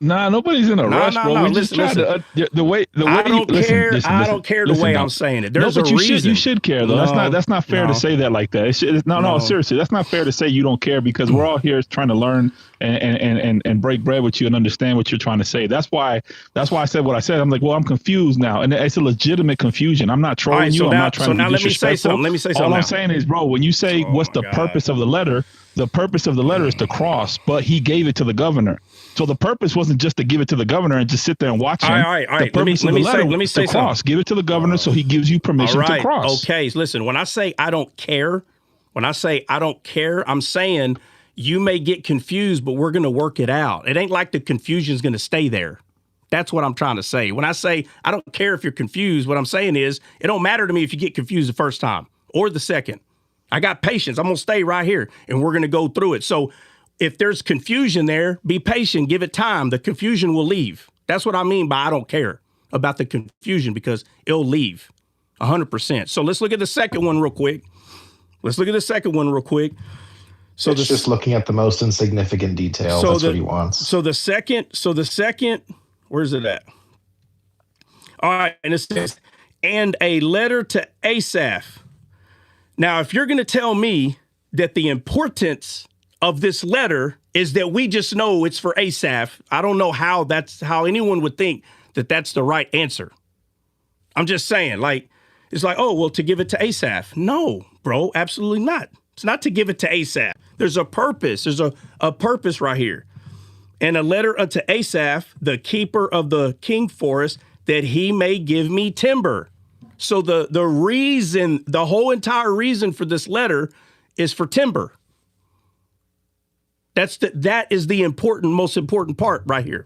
Nah, nobody's in a rush, bro. No, we just try to the way. I don't care. I don't care the way I'm saying it. There's a reason. You should care though. That's not fair to say that like that. No, seriously, that's not fair to say you don't care because we're all here trying to learn and break bread with you and understand what you're trying to say. That's why I said what I said. I'm like, well, I'm confused now, and it's a legitimate confusion. I'm not trolling you. I'm not trying to be disrespectful. Let me say something. All I'm saying is, bro, when you say what's the purpose of the letter, the purpose of the letter is to cross, but he gave it to the governor. So the purpose wasn't just to give it to the governor and just sit there and watch him. All right. The purpose of the letter was to cross. Give it to the governor so he gives you permission to cross. Okay, listen, when I say I don't care, I'm saying you may get confused, but we're going to work it out. It ain't like the confusion is going to stay there. That's what I'm trying to say. When I say I don't care if you're confused, what I'm saying is it don't matter to me if you get confused the first time or the second. I got patience. I'm going to stay right here, and we're going to go through it. So if there's confusion there, be patient, give it time. The confusion will leave. That's what I mean by I don't care about the confusion because it'll leave 100%. So let's look at the second one real quick. So it's just looking at the most insignificant detail. That's what he wants. So the second, where's it at? All right, and it says, and a letter to Asaph. Now, if you're going to tell me that the importance of this letter is that we just know it's for Asaph, I don't know how anyone would think that that's the right answer. I'm just saying, it's like, oh, well, to give it to Asaph. No, bro, absolutely not. It's not to give it to Asaph. There's a purpose. There's a purpose right here. And a letter unto Asaph, the keeper of the king forest, that he may give me timber. So the reason, the whole entire reason for this letter is for timber. That is the most important part right here.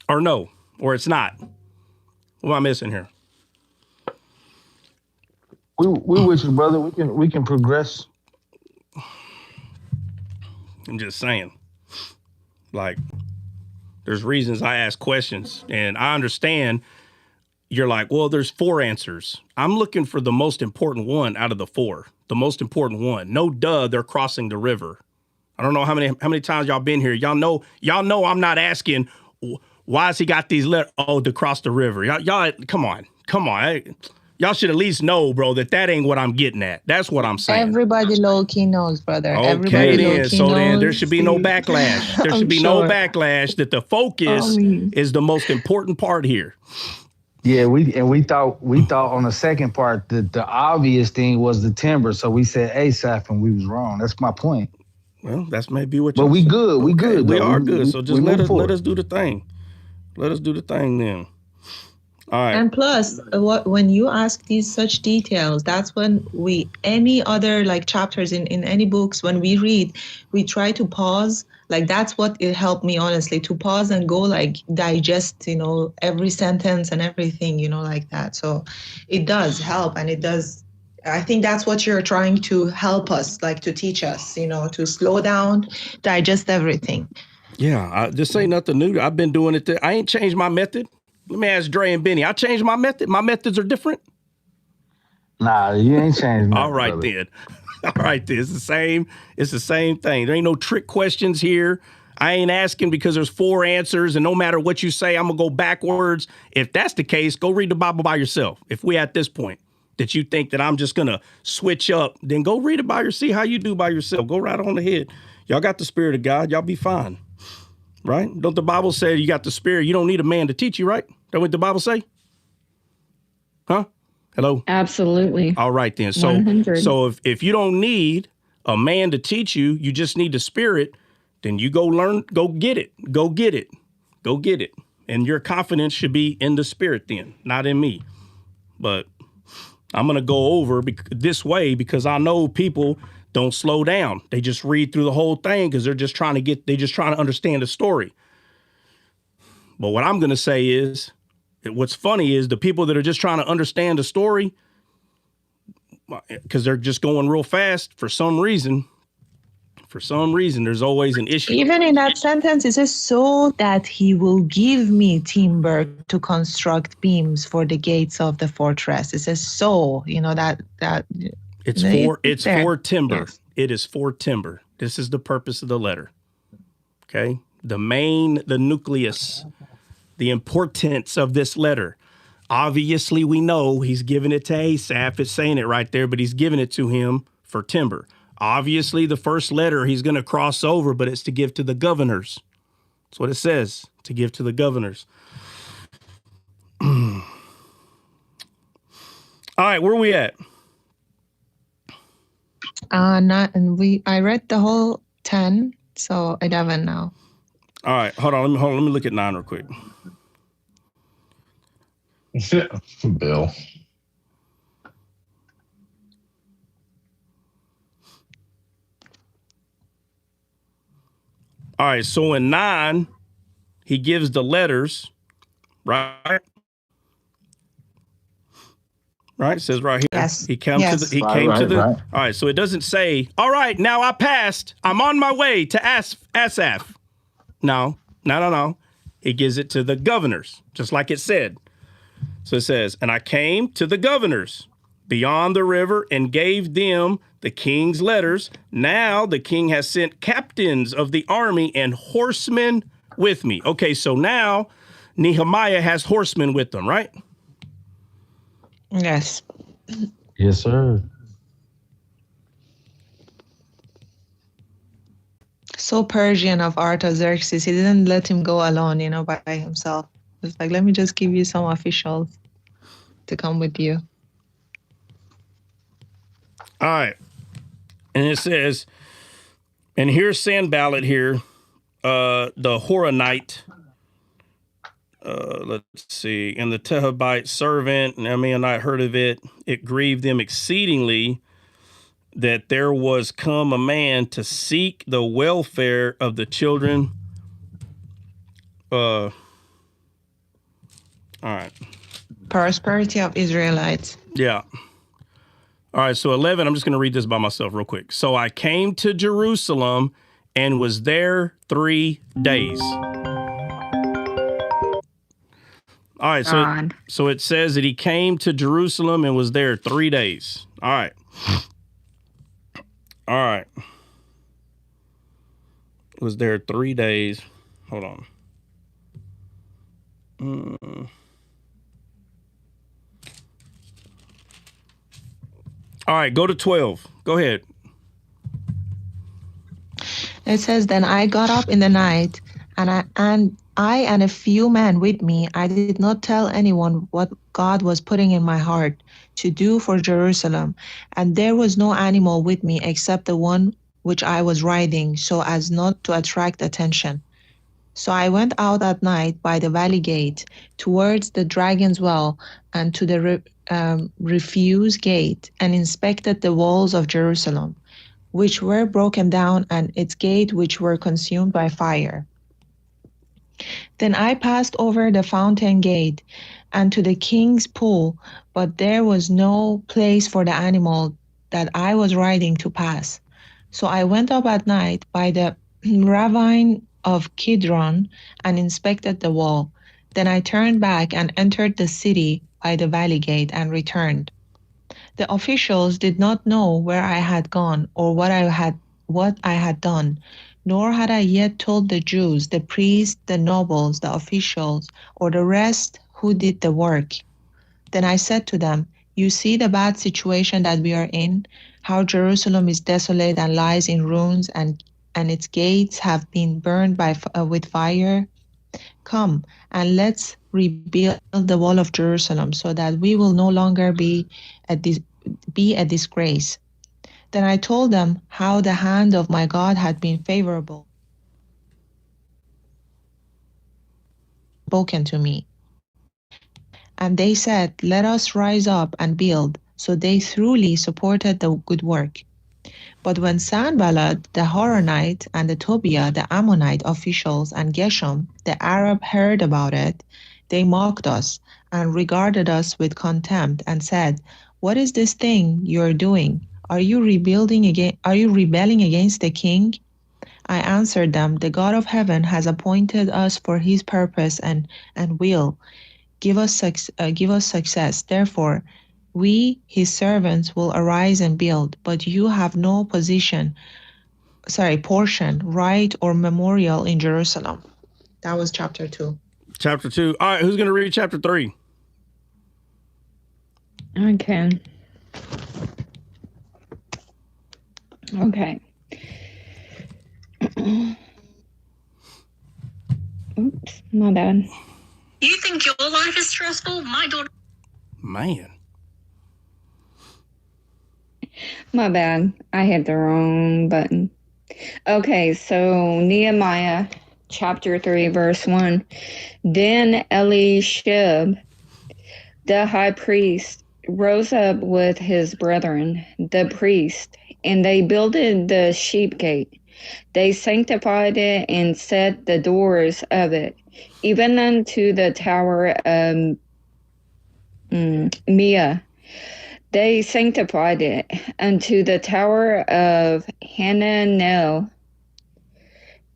Or no, or it's not. What am I missing here? We with you, brother. We can progress. I'm just saying. There's reasons I ask questions, and I understand you're like, well, there's 4 answers. I'm looking for the most important one out of the 4. The most important one. No duh, they're crossing the river. I don't know how many times y'all been here. Y'all know I'm not asking why has he got these letters? Oh, to cross the river. Y'all come on. Y'all should at least know, bro, that ain't what I'm getting at. That's what I'm saying. Everybody low-key knows, brother. Okay, Everybody then. So then there should be no backlash. There should be no backlash that the focus is the most important part here. Yeah, we thought on the second part that the obvious thing was the timber, so we said Asaph and we was wrong. That's my point. Well, that's maybe what. But we good. We good. We are good. So just let us do the thing. Let us do the thing then. All right. And plus, when you ask these such details, that's when any other chapters in any books, when we read, we try to pause. That's what it helped me, honestly, to pause and go digest, every sentence and everything, like that. So it does help, and it does. I think that's what you're trying to help us, to teach us, to slow down, digest everything. Yeah, this ain't nothing new. I've been doing it. I ain't changed my method. Let me ask Dre and Benny. I changed my method. My methods are different. Nah, you ain't changed. All right, then. All right, then. It's the same. It's the same thing. There ain't no trick questions here. I ain't asking because there's 4 answers, and no matter what you say, I'm gonna go backwards. If that's the case, go read the Bible by yourself. If we at this point that you think that I'm just gonna switch up, then go read it by yourself. See how you do by yourself. Go right on ahead. Y'all got the Spirit of God. Y'all be fine. Right? Don't the Bible say you got the Spirit? You don't need a man to teach you, right? That what the Bible say? Huh? Hello? Absolutely. All right, then. So 100. So if you don't need a man to teach you, you just need the Spirit then you go get it. Go get it. And your confidence should be in the Spirit then, not in me. But I'm going to go over this way because I know people don't slow down. They just read through the whole thing because they're just trying to understand the story. But what I'm going to say is, what's funny is the people that are just trying to understand the story, because they're just going real fast for some reason, there's always an issue. Even in that sentence, it says, so that he will give me timber to construct beams for the gates of the fortress. It says, so, that it's for timber. Yes. It is for timber. This is the purpose of the letter. Okay. The nucleus, the importance of this letter. Obviously, we know he's giving it to Asaph. It's saying it right there, but he's giving it to him for timber. Obviously, the first letter he's going to cross over, but it's to give to the governors. That's what it says, to give to the governors. All right, where are we at? I read the whole 10, so 11 now. All right, hold on. Let me look at 9 real quick. Bill. All right, so in 9, he gives the letters, right? Right, it says right here. Yes. He came to the. All right, so it doesn't say, all right, now I passed. I'm on my way to Asaph. No. He gives it to the governors, just like it said. So it says, and I came to the governors beyond the river and gave them the king's letters. Now the king has sent captains of the army and horsemen with me. Okay, so now Nehemiah has horsemen with them, right? Yes. Yes, sir. So Persian of Artaxerxes. He didn't let him go alone, by himself. It's like, let me just give you some officials to come with you. All right. And it says, and here's Sanballat here, the Horonite. Let's see. And the Tehabite servant, and Ammonite heard of it. It grieved them exceedingly that there was come a man to seek the welfare of the children. All right. Prosperity of Israelites. Yeah. All right, so 11, I'm just going to read this by myself real quick. So I came to Jerusalem and was there 3 days. All right, so it says that he came to Jerusalem and was there 3 days. All right. Was there 3 days. Hold on. All right, go to 12. Go ahead. It says, then I got up in the night, and I and a few men with me, I did not tell anyone what God was putting in my heart to do for Jerusalem. And there was no animal with me except the one which I was riding, so as not to attract attention. So I went out at night by the valley gate towards the dragon's well and to the refuse gate, and inspected the walls of Jerusalem, which were broken down, and its gate which were consumed by fire. Then I passed over the fountain gate and to the king's pool, but there was no place for the animal that I was riding to pass. So I went up at night by the ravine of Kidron and inspected the wall. Then I turned back and entered the city by the valley gate and returned. The officials did not know where I had gone or what I had done, nor had I yet told the Jews, the priests, the nobles, the officials, or the rest who did the work. Then I said to them, you see the bad situation that we are in, how Jerusalem is desolate and lies in ruins, and its gates have been burned with fire. Come and let's rebuild the wall of Jerusalem so that we will no longer be a disgrace. Then I told them how the hand of my God had been favorable, spoken to me. And they said, let us rise up and build. So they truly supported the good work. But when Sanballat the Horonite and the Tobiah the Ammonite officials and Geshem the Arab heard about it, they mocked us and regarded us with contempt and said, what is this thing you are doing? Are you rebelling against the king? I answered them, the God of heaven has appointed us for his purpose and will give us success. Therefore, we, his servants, will arise and build, but you have no portion, right, or memorial in Jerusalem. That was chapter 2. Chapter 2. All right, who's going to read chapter 3? I can. Okay. Oops, my bad. You think your life is stressful? My daughter. Man. My bad. I hit the wrong button. Okay, so Nehemiah chapter 3, verse 1. Then Eliashib, the high priest, rose up with his brethren, the priest, and they builded the sheep gate. They sanctified it and set the doors of it, even unto the tower of Mia. They sanctified it unto the tower of Hananel.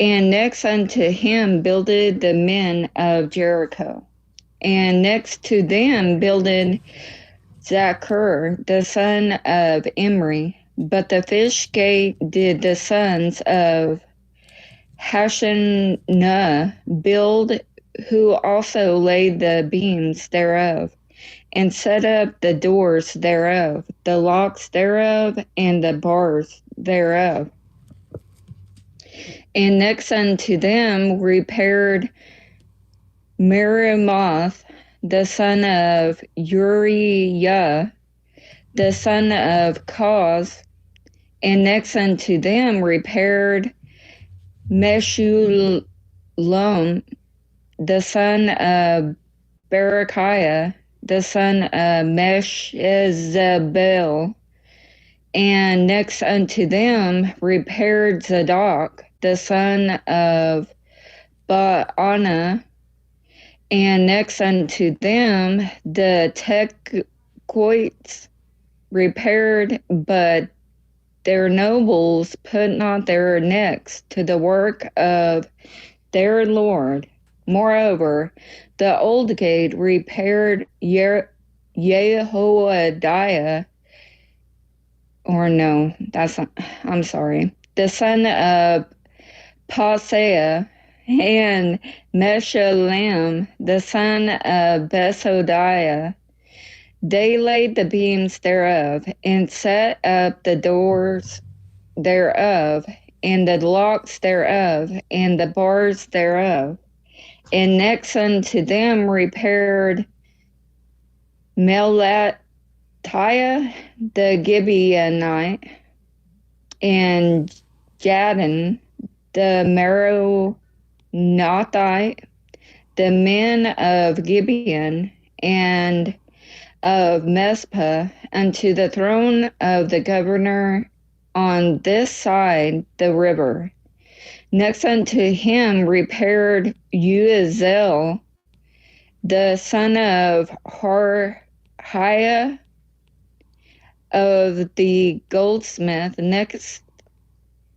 And next unto him builded the men of Jericho. And next to them builded Zachar, the son of Imri. But the fish gate did the sons of Hashanah build, who also laid the beams thereof, and set up the doors thereof, the locks thereof, and the bars thereof. And next unto them repaired Merimoth, the son of Uriah, the son of Koz. And next unto them repaired Meshullam, the son of Berechiah, the son of Meshezabel. And next unto them repaired Zadok, the son of Baana. And next unto them the Tekoites repaired, but their nobles put not their necks to the work of their Lord. Moreover, the old gate repaired Yehoiada, the son of Paseah, and Meshullam, the son of Besodiah. They laid the beams thereof, and set up the doors thereof, and the locks thereof, and the bars thereof. And next unto them repaired Melatiah the Gibeonite, and Jadon the Meronothite, the men of Gibeon, and of Mespah, unto the throne of the governor on this side the river. Next unto him repaired Uziel, the son of Harhiah of the goldsmith. Next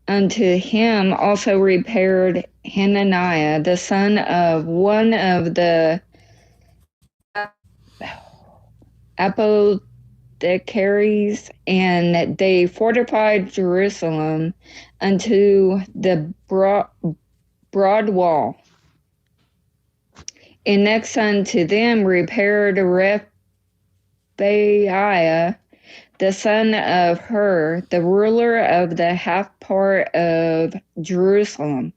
unto him also repaired Hananiah, the son of one of the apothecaries, and they fortified Jerusalem unto the broad wall. And next unto them repaired Rephaiah, the son of Hur, the ruler of the half part of Jerusalem.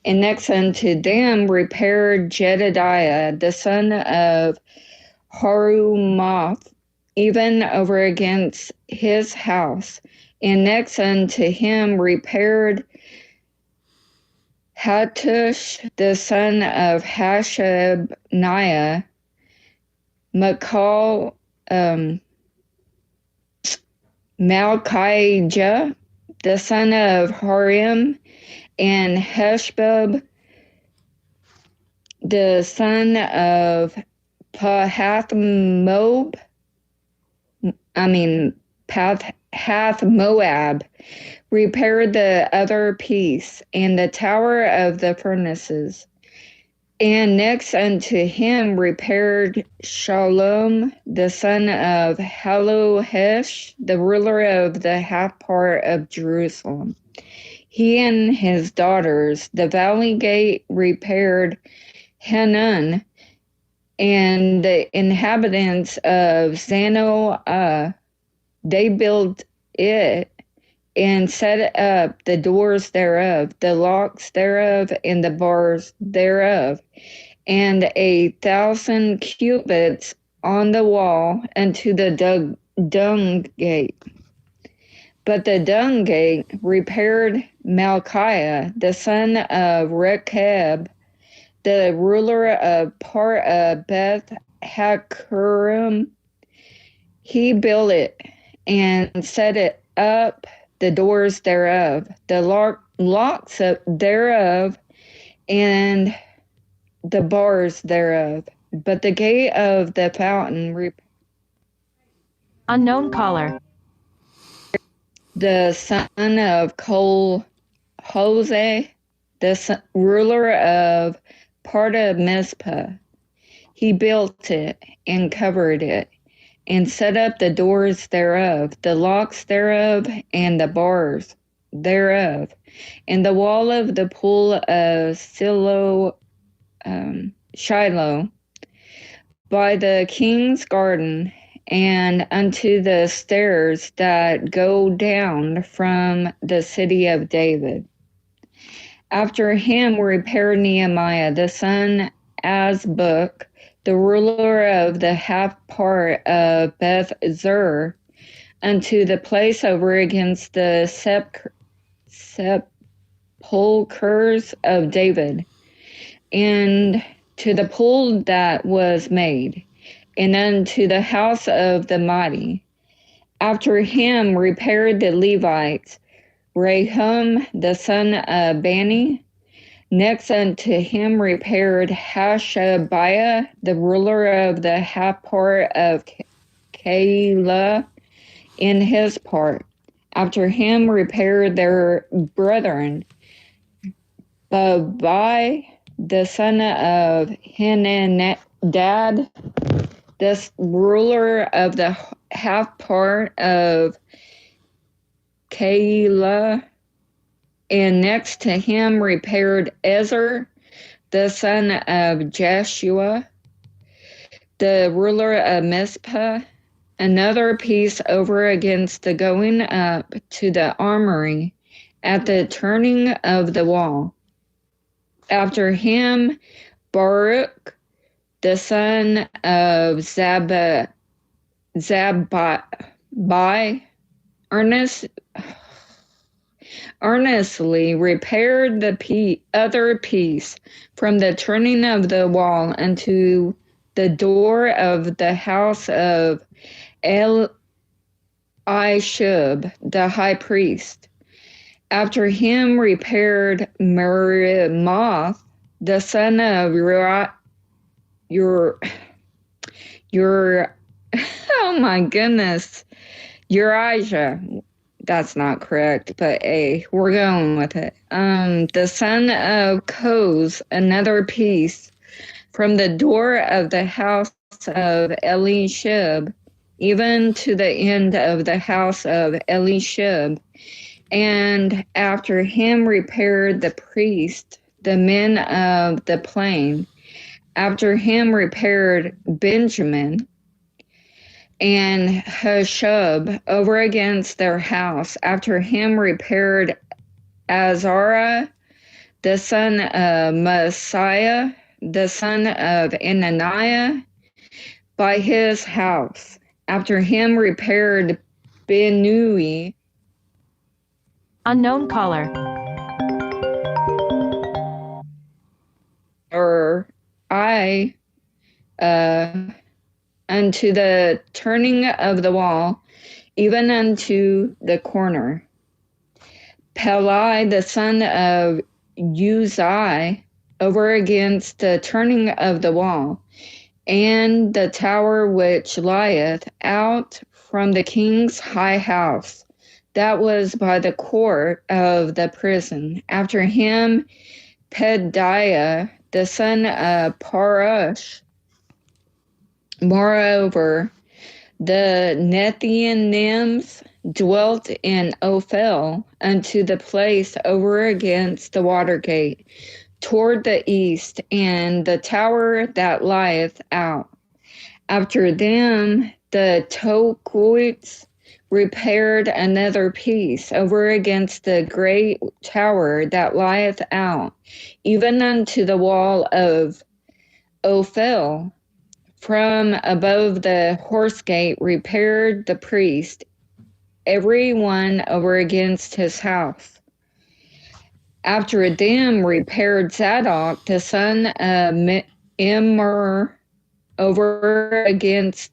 And next unto them repaired Jedediah, the son of Harumoth, even over against his house. And next unto him repaired Hattush, the son of Hashabniah, Malchijah, the son of Harim, and Heshbab, the son of Pahath Moab, repaired the other piece and the tower of the furnaces. And next unto him repaired Shalom, the son of Halohesh, the ruler of the half part of Jerusalem. He and his daughters. The valley gate repaired Hanun, and the inhabitants of Zanoah, they built it and set up the doors thereof, the locks thereof, and the bars thereof, and 1,000 cubits on the wall unto the dung gate. But the dung gate repaired Malchiah, the son of Rechab, the ruler of part of Beth Hakerem. He built it and set it up, the doors thereof, the locks thereof, and the bars thereof. But the gate of the fountain Unknown caller. The son of Hosea, the ruler of part of Mizpah. He built it and covered it, and set up the doors thereof, the locks thereof, and the bars thereof, and the wall of the pool of Shiloh, by the king's garden, and unto the stairs that go down from the city of David. After him repaired Nehemiah, the son Azbuk, the ruler of the half part of Beth Zur, unto the place over against the sepulchres of David, and to the pool that was made, and unto the house of the mighty. After him repaired the Levites, Rahum the son of Bani. Next unto him repaired Hashabiah, the ruler of the half part of Keilah, in his part. After him repaired their brethren, Babai, the son of Henadad, the ruler of the half part of Keilah, and next to him repaired Ezer, the son of Jeshua, the ruler of Mizpah, another piece over against the going up to the armory at the turning of the wall. After him, Baruch, the son of Zabbai, earnestly repaired the other piece from the turning of the wall unto the door of the house of Elishub, the high priest. After him repaired Merimoth, the son of oh my goodness, Urijah. That's not correct, but we're going with it. The son of Koz, another piece from the door of the house of Elishub, even to the end of the house of Elishub. And after him repaired the priest, the men of the plain. After him repaired Benjamin and Hashub over against their house. After him repaired Azariah, the son of Messiah, the son of Ananiah, by his house. After him repaired Benui. Unknown caller. high unto the turning of the wall, even unto the corner. Pelai, the son of Uzai, over against the turning of the wall, and the tower which lieth out from the king's high house, that was by the court of the prison. After him, Pedaiah, the son of Parosh. Moreover, the Nethinims dwelt in Ophel unto the place over against the water gate, toward the east, and the tower that lieth out. After them, the Tokuites repaired another piece over against the great tower that lieth out, even unto the wall of Ophel. From above the horse gate repaired the priest, every one over against his house. After them repaired Zadok, the son of Immer, over against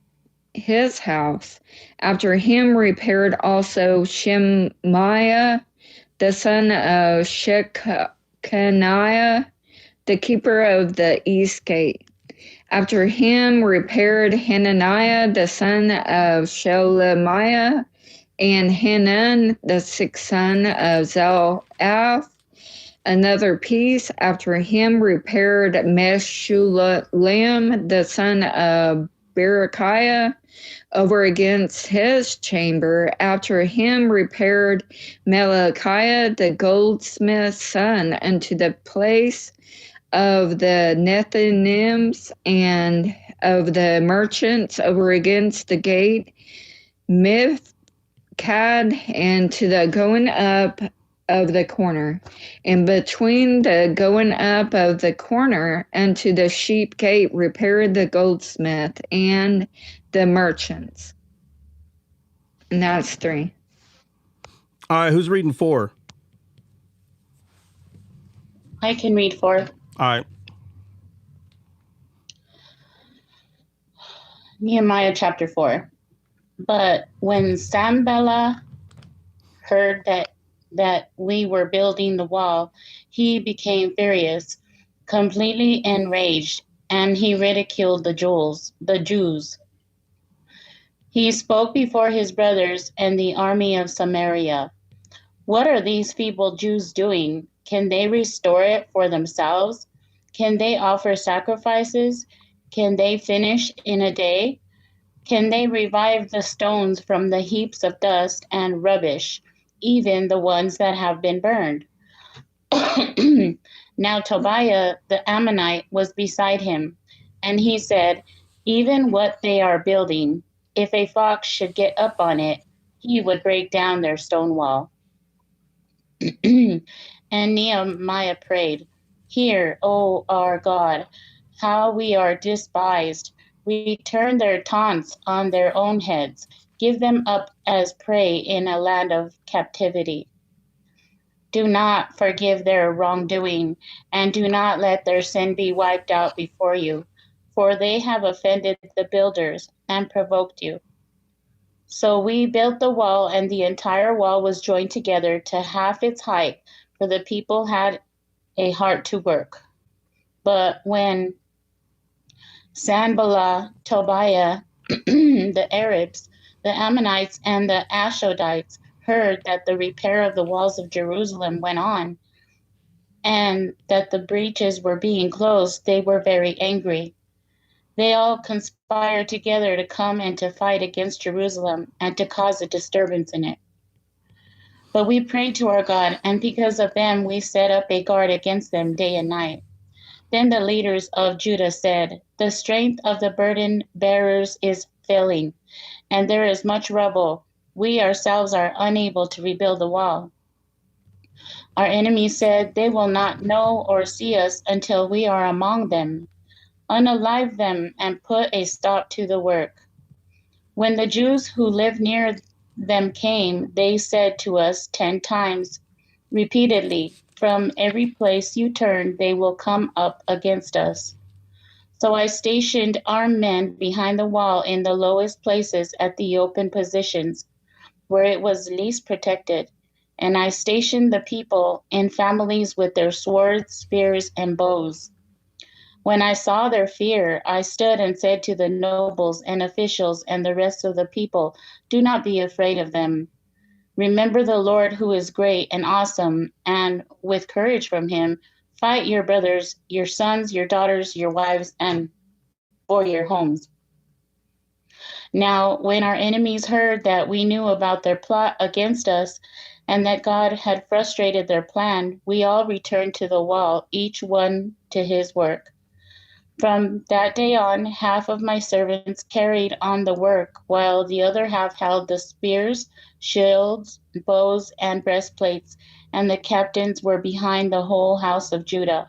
his house. After him repaired also Shemaiah, the son of Shechaniah, the keeper of the east gate. After him repaired Hananiah, the son of Shelemiah, and Hanan, the sixth son of Zelaph, another piece. After him repaired Meshullam, the son of Berechiah, over against his chamber. After him repaired Malachiah, the goldsmith's son, unto the place of the Nethinims and of the merchants over against the gate, Mifkad, and to the going up of the corner, and between the going up of the corner and to the sheep gate repaired the goldsmith and the merchants. And that's 3. All right, who's reading 4? I can read 4. All right. Nehemiah chapter 4. But when Sanballat heard that we were building the wall, he became furious, completely enraged, and he ridiculed the Jews. He spoke before his brothers and the army of Samaria. What are these feeble Jews doing? Can they restore it for themselves? Can they offer sacrifices? Can they finish in a day? Can they revive the stones from the heaps of dust and rubbish, even the ones that have been burned? Now Tobiah the Ammonite was beside him, and he said, even what they are building, if a fox should get up on it, he would break down their stone wall. And Nehemiah prayed, hear, O our God, how we are despised. Return their taunts on their own heads. Give them up as prey in a land of captivity. Do not forgive their wrongdoing, and do not let their sin be wiped out before you, for they have offended the builders and provoked you. So we built the wall, and the entire wall was joined together to half its height, for the people had a heart to work. But when Sanballat, Tobiah, the Arabs, the Ammonites, and the Ashdodites heard that the repair of the walls of Jerusalem went on, and that the breaches were being closed, they were very angry. They all conspired together to come and to fight against Jerusalem and to cause a disturbance in it. But we prayed to our God, and because of them, we set up a guard against them day and night. Then the leaders of Judah said, the strength of the burden bearers is failing, and there is much rubble. We ourselves are unable to rebuild the wall. Our enemies said, they will not know or see us until we are among them. Unalive them and put a stop to the work. When the Jews who lived near them came, they said to us 10 times, repeatedly, from every place you turn, they will come up against us. So I stationed armed men behind the wall in the lowest places at the open positions, where it was least protected. And I stationed the people in families with their swords, spears, and bows. When I saw their fear, I stood and said to the nobles and officials and the rest of the people, "Do not be afraid of them. Remember the Lord who is great and awesome, and with courage from him, fight your brothers, your sons, your daughters, your wives, and for your homes." Now, when our enemies heard that we knew about their plot against us and that God had frustrated their plan, we all returned to the wall, each one to his work. From that day on, half of my servants carried on the work, while the other half held the spears, shields, bows, and breastplates, and the captains were behind the whole house of Judah.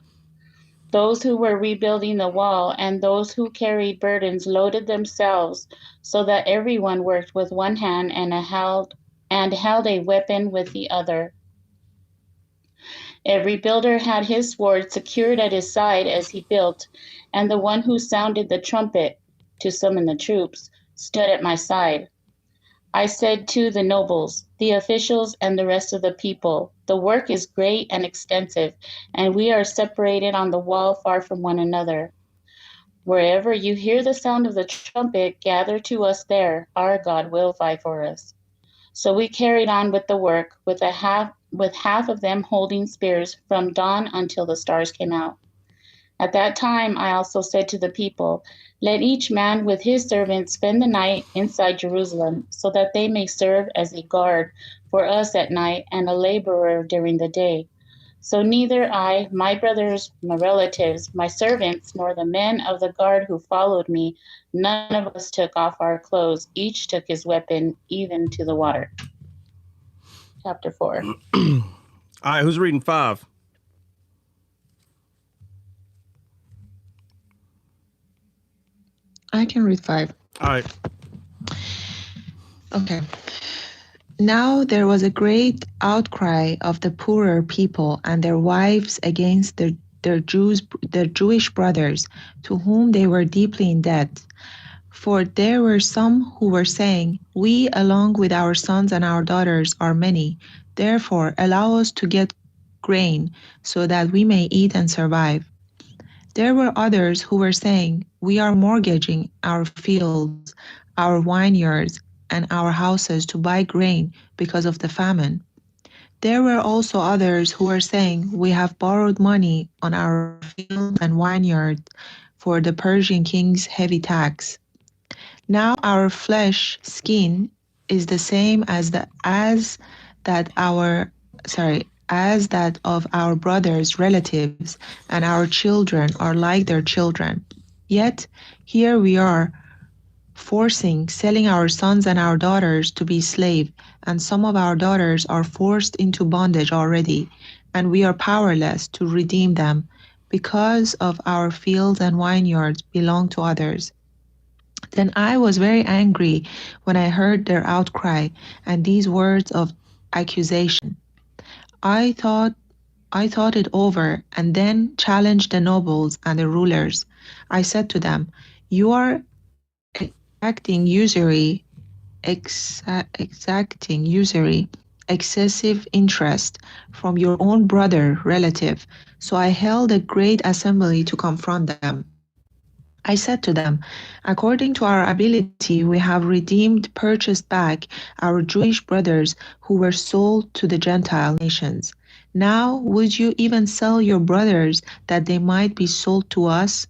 Those who were rebuilding the wall and those who carried burdens loaded themselves, so that everyone worked with one hand and held a weapon with the other. Every builder had his sword secured at his side as he built, and the one who sounded the trumpet to summon the troops stood at my side. I said to the nobles, the officials, and the rest of the people, "The work is great and extensive, and we are separated on the wall far from one another. Wherever you hear the sound of the trumpet, gather to us there. Our God will fight for us." So we carried on with the work, with half of them holding spears from dawn until the stars came out. At that time I also said to the people, "Let each man with his servant spend the night inside Jerusalem, so that they may serve as a guard for us at night and a laborer during the day." So neither I, my brothers, my relatives, my servants, nor the men of the guard who followed me, none of us took off our clothes. Each took his weapon, even to the water. Chapter 4. All right, who's reading 5? I can read 5. All right. Okay. Now there was a great outcry of the poorer people and their wives against their Jewish brothers, to whom they were deeply in debt. For there were some who were saying, "We, along with our sons and our daughters, are many. Therefore, allow us to get grain, so that we may eat and survive." There were others who were saying, "We are mortgaging our fields, our vineyards, and our houses to buy grain because of the famine." There were also others who were saying, "We have borrowed money on our fields and vineyards for the Persian king's heavy tax. Now our flesh skin is the same as that of our brothers' relatives, and our children are like their children. Yet here we are, selling our sons and our daughters to be slaves, and some of our daughters are forced into bondage already, and we are powerless to redeem them, because of our fields and vineyards belong to others." Then I was very angry when I heard their outcry and these words of accusation. I thought it over and then challenged the nobles and the rulers. I said to them, "You are exacting usury, excessive interest from your own brother relative." So I held a great assembly to confront them. I said to them, "According to our ability, we have purchased back our Jewish brothers who were sold to the Gentile nations. Now, would you even sell your brothers that they might be sold to us?"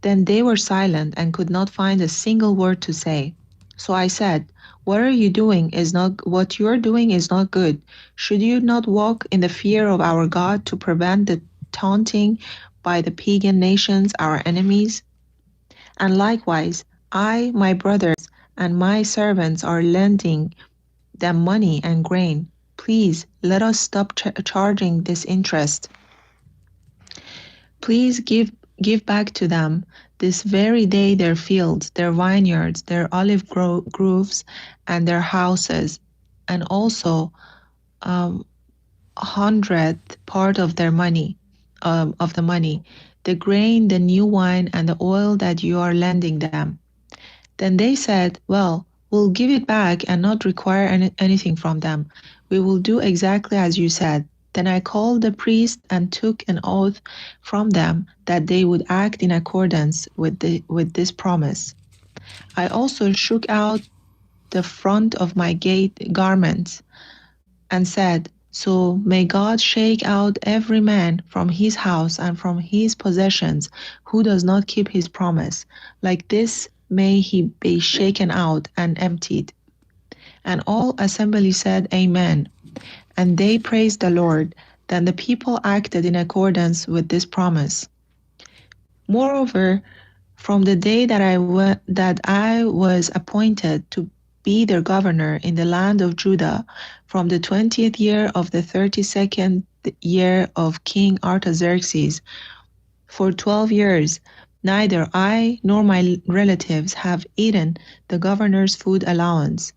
Then they were silent and could not find a single word to say. So I said, What you are doing is not good. Should you not walk in the fear of our God to prevent the taunting by the pagan nations, our enemies? And likewise, I, my brothers, and my servants are lending them money and grain. Please let us stop charging this interest. Please give back to them this very day their fields, their vineyards, their olive groves, and their houses, and also 100th part of their money, of the money. the grain, the new wine, and the oil that you are lending them." Then they said, "Well, we'll give it back and not require anything from them. We will do exactly as you said." Then I called the priest and took an oath from them that they would act in accordance with this promise. I also shook out the front of my garments and said, "So may God shake out every man from his house and from his possessions who does not keep his promise. Like this may he be shaken out and emptied." And all assembly said, "Amen." And they praised the Lord. Then the people acted in accordance with this promise. Moreover, from the day that I was appointed to be their governor in the land of Judah, from the 20th year of the 32nd year of King Artaxerxes, for 12 years, neither I nor my relatives have eaten the governor's food allowance.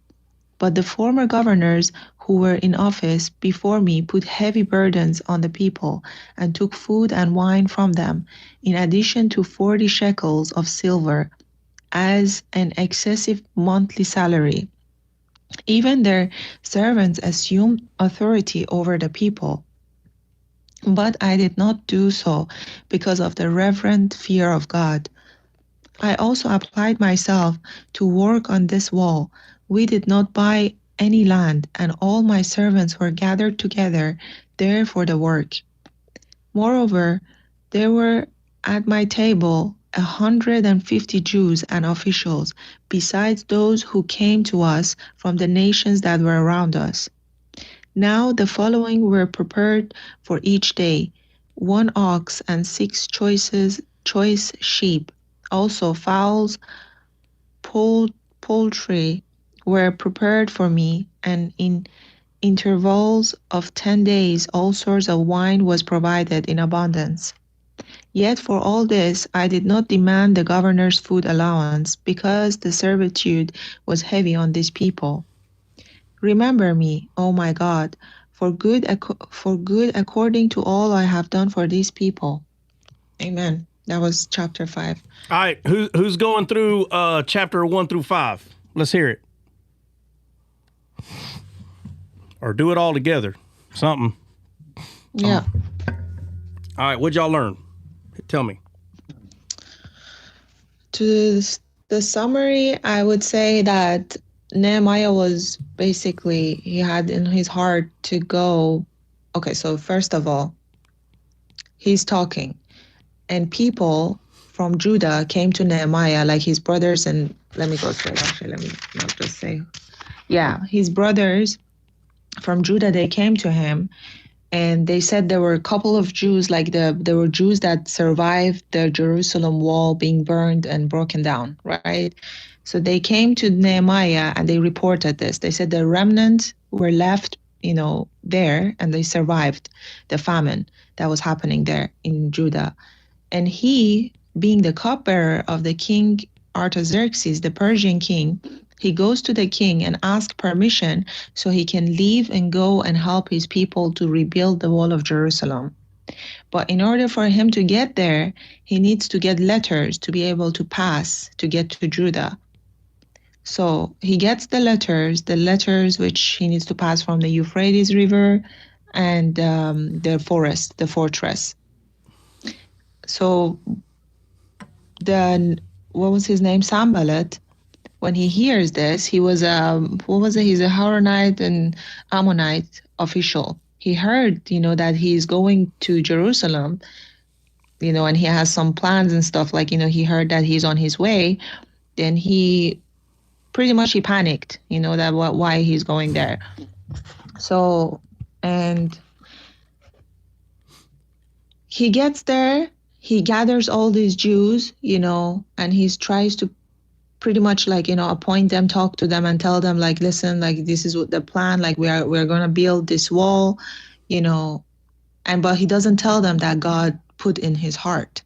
But the former governors who were in office before me put heavy burdens on the people and took food and wine from them, in addition to 40 shekels of silver as an excessive monthly salary. Even their servants assumed authority over the people. But I did not do so because of the reverent fear of God. I also applied myself to work on this wall. We did not buy any land, and all my servants were gathered together there for the work. Moreover, there were at my table 150 Jews and officials, besides those who came to us from the nations that were around us. Now the following were prepared for each day: 1 ox and 6 choice sheep. Also fowls, poultry were prepared for me, and in intervals of 10 days all sorts of wine was provided in abundance. Yet for all this I did not demand the governor's food allowance, because the servitude was heavy on these people. Remember me, O my God, for good according to all I have done for these people. Amen. That was chapter 5. All right, who's going through chapter 1 through 5? Let's hear it. Or do it all together. Something. Yeah. All right, what'd y'all learn? Tell me. To the summary, I would say that Nehemiah was basically, he had in his heart to go. Okay, so first of all, he's talking, and people from Judah came to Nehemiah, like his brothers, and let me go straight, actually, let me not just say. Yeah, his brothers from Judah, they came to him, and they said there were a couple of Jews, like there were Jews that survived the Jerusalem wall being burned and broken down, right? So they came to Nehemiah and they reported this. They said the remnant were left, there, and they survived the famine that was happening there in Judah. And he, being the cupbearer of the king Artaxerxes, the Persian king, he goes to the king and asks permission so he can leave and go and help his people to rebuild the wall of Jerusalem. But in order for him to get there, he needs to get letters to be able to pass to get to Judah. So he gets the letters which he needs to pass from the Euphrates River and the fortress. So what was his name? Sanballat. When he hears this, he was he's a Horonite and Ammonite official. He heard, that he's going to Jerusalem, and he has some plans and stuff, like, he heard that he's on his way. Then he panicked, that why he's going there. So, and he gets there, he gathers all these Jews, and he tries to pretty much appoint them, talk to them and tell them, like, listen, like, this is what the plan, like, we're going to build this wall, but he doesn't tell them that God put in his heart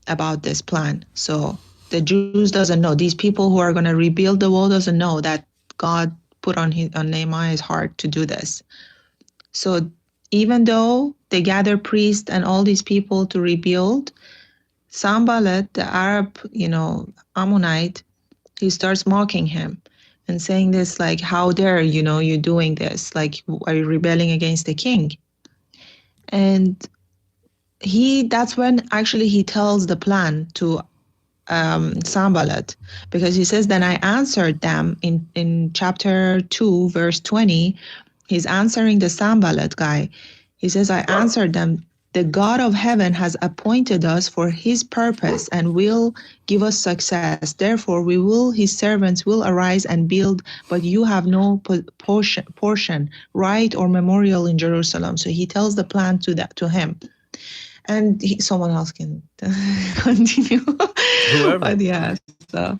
about this plan. So the Jews doesn't know, these people who are going to rebuild the wall doesn't know that God put on Nehemiah's heart to do this. So even though they gather priests and all these people to rebuild. Sanballat, the Arab, Ammonite, he starts mocking him and saying this, like, how dare, you doing this? Like, are you rebelling against the king? And that's when actually he tells the plan to Sanballat, because he says, then I answered them in chapter 2, verse 20. He's answering the Sanballat guy. He says, I answered them, the God of heaven has appointed us for his purpose and will give us success. Therefore, his servants will arise and build, but you have no portion, right, or memorial in Jerusalem. So he tells the plan to him. And someone else can continue. Whoever. But yeah, so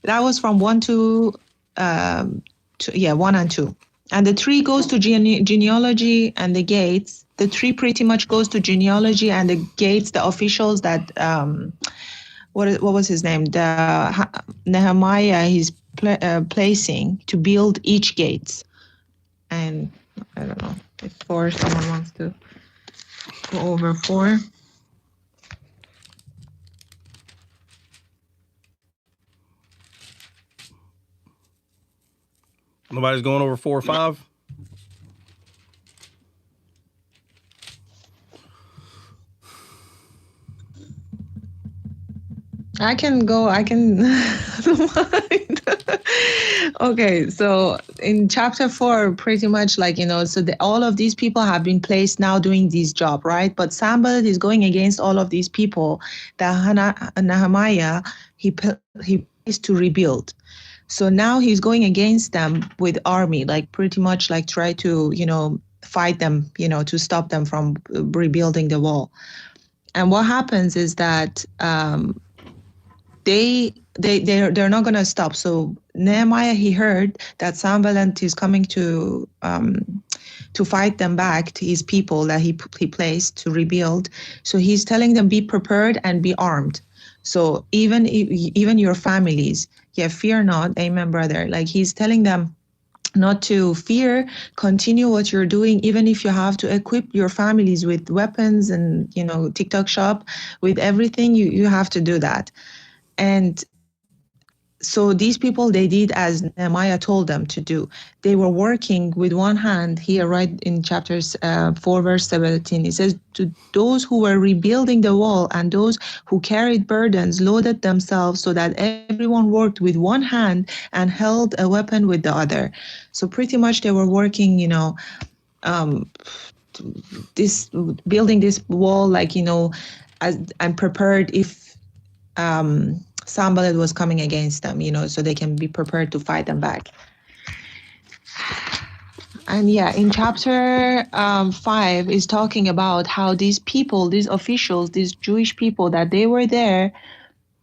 that was from 1 to 1 and 2. And the 3 goes to genealogy and the gates. The 3 pretty much goes to genealogy and the gates, the officials that, what was his name? Nehemiah, he's placing to build each gates. And I don't know if someone wants to go over 4. Nobody's going over 4 or 5? I can Okay, so in chapter 4, pretty much like, so all of these people have been placed now doing this job, right? But Sanballat is going against all of these people that Nehemiah, he placed to rebuild. So now he's going against them with army, like pretty much like try to, fight them, to stop them from rebuilding the wall. And what happens is that they're not going to stop. So Nehemiah, he heard that Sanballat is coming to fight them back to his people that he placed to rebuild. So he's telling them, be prepared and be armed. So even your families, fear not. Amen, brother. Like he's telling them not to fear, continue what you're doing, even if you have to equip your families with weapons and, TikTok shop with everything, you have to do that. And so these people, they did as Nehemiah told them to do. They were working with one hand here, right in chapters 4, verse 17. It says, to those who were rebuilding the wall and those who carried burdens loaded themselves so that everyone worked with one hand and held a weapon with the other. So pretty much they were working, building this wall, like, and prepared if Sanballat was coming against them, so they can be prepared to fight them back. And in chapter 5 is talking about how these people, these officials, these Jewish people that they were there,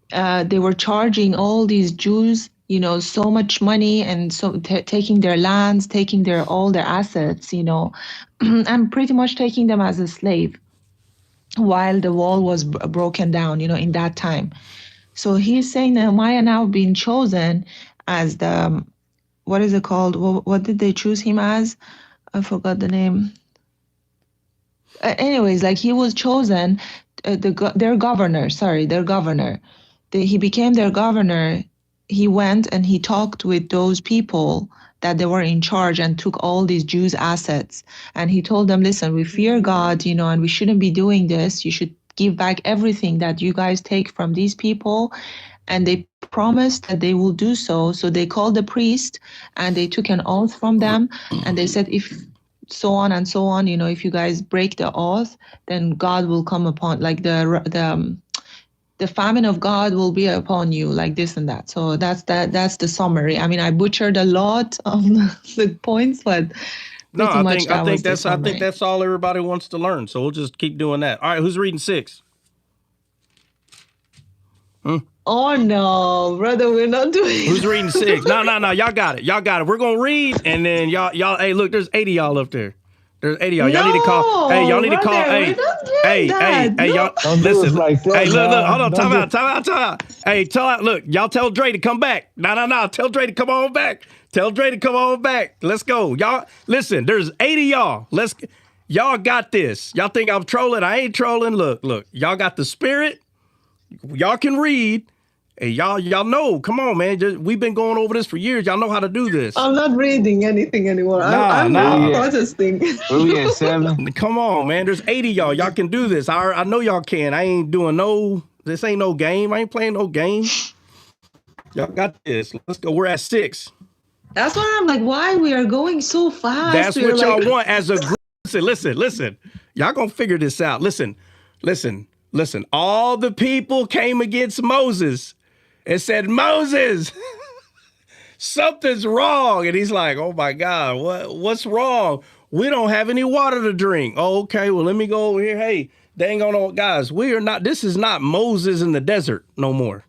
they were charging all these Jews, so much money, and so taking their lands, taking all their assets, and pretty much taking them as a slave while the wall was broken down, in that time. So he's saying Nehemiah now being chosen as the, what is it called? What did they choose him as? I forgot the name. Anyways, like he was chosen, their governor. He became their governor. He went and he talked with those people that they were in charge and took all these Jews' assets. And he told them, listen, we fear God, and we shouldn't be doing this. You should give back everything that you guys take from these people. And they promised that they will do so. So they called the priest and they took an oath from them. And they said, if so on and so on, if you guys break the oath, then God will come upon, like the famine of God will be upon you, like this and that. So that's the summary. I mean, I butchered a lot of the points, but no, I think that's all everybody wants to learn. So we'll just keep doing that. All right, who's reading 6? Oh no, brother, we're not doing. Who's reading 6? No, y'all got it. We're gonna read, and then y'all. Hey, look, there's 80 y'all up there. There's 80 y'all. Y'all need to call. Hey, y'all need to call. Hey, y'all. Listen. Hey, look. Hold on. Time out. Hey, look, y'all tell Dre to come back. No. Tell Dre to come on back. Let's go. Y'all, listen, there's 80 y'all. Y'all got this. Y'all think I'm trolling? I ain't trolling. Look. Y'all got the spirit. Y'all can read. Hey, y'all know. Come on, man. We've been going over this for years. Y'all know how to do this. I'm not reading anything anymore. I'm protesting. Where we at 7? Come on, man. There's 80 y'all. Y'all can do this. I know y'all can. I ain't doing this ain't no game. I ain't playing no game. Y'all got this. Let's go. We're at 6. That's why I'm like, why we are going so fast? That's what y'all want as a group. Listen. Y'all gonna figure this out. Listen. All the people came against Moses and said, Moses, something's wrong. And he's like, oh my God, what's wrong? We don't have any water to drink. Oh, okay, well, let me go over here. Hey, they ain't gonna, guys, this is not Moses in the desert no more.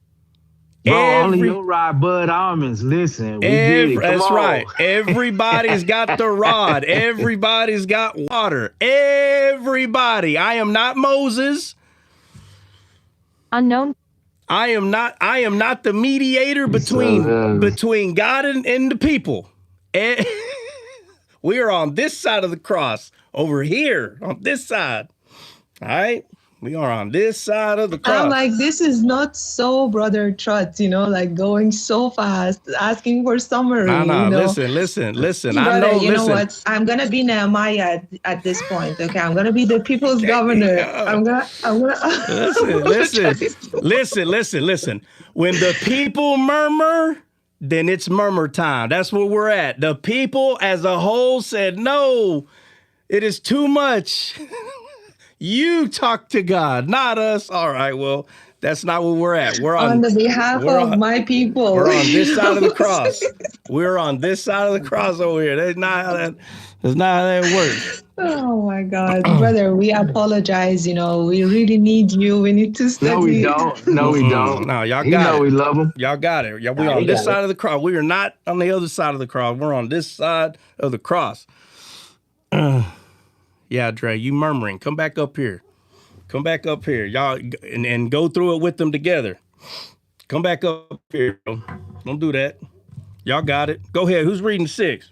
Bro, only you ride Bud Almonds. Listen, we get it. That's right. Everybody's got the rod. Everybody's got water. Everybody. I am not Moses. Unknown. I am not the mediator between God and the people. We are on this side of the cross, over here on this side. All right. We are on this side of the cross. I'm like, this is not so, Brother Trot, like going so fast, asking for summary. No, listen. Brother, I know, you know what? I'm going to be Nehemiah at this point, okay? I'm going to be the people's governor. I'm going to... Listen. When the people murmur, then it's murmur time. That's where we're at. The people as a whole said, no, it is too much. You talk to God, not us. All right, well, that's not where we're at. We're on the behalf of my people. We're on this side of the cross. We're on this side of the cross over here. That's not how that works. Oh my God, brother, we apologize. We really need you. We need to study. No, we don't. No, y'all got it. We love them. Y'all got it. Yeah, we're on this side of the cross. We are not on the other side of the cross. We're on this side of the cross. Yeah, Dre, you murmuring. Come back up here. Y'all, and go through it with them together. Come back up here. Don't do that. Y'all got it. Go ahead. Who's reading 6?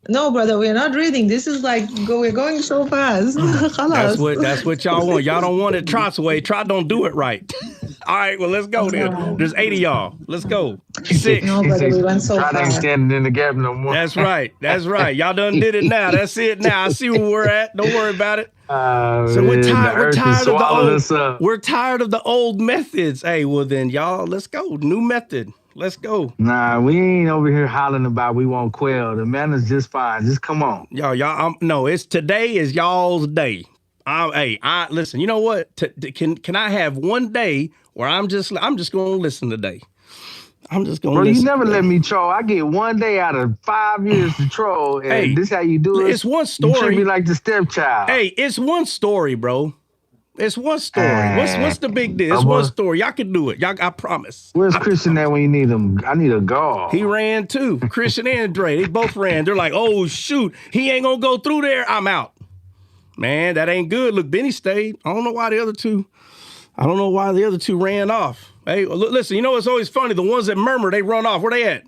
No, brother, we're not reading. This is we're going so fast. That's what y'all want. Y'all don't want it Trot's way. Trot don't do it right. All right, well, let's go then. There's 80 y'all. Let's go. 6. No, brother, we went so fast. Trot ain't standing in the gap no more. That's right. Y'all done did it now. That's it now. I see where we're at. Don't worry about it. So we're tired of the old methods. Hey, well then, y'all, let's go. New method. Let's go. Nah, we ain't over here hollering about we want quail. The manna's just fine. Just come on. Y'all, no, it's today is y'all's day. Listen, you know what? Can I have one day where I'm just going to listen today? I'm just going to listen. Bro, you never let me troll. I get one day out of 5 years to troll, and this how you do it? It's one story. You treat me like the stepchild. Hey, it's one story, bro. It's one story. What's the big deal? It's one story. Y'all can do it. Y'all, I promise. Where's Christian at when you need him? I need a guard. He ran too. Christian and Dre, they both ran. They're like, oh shoot, he ain't gonna go through there. I'm out. Man, that ain't good. Look, Benny stayed. I don't know why the other two ran off. Hey, look, listen, you know what's always funny? The ones that murmur, they run off. Where they at?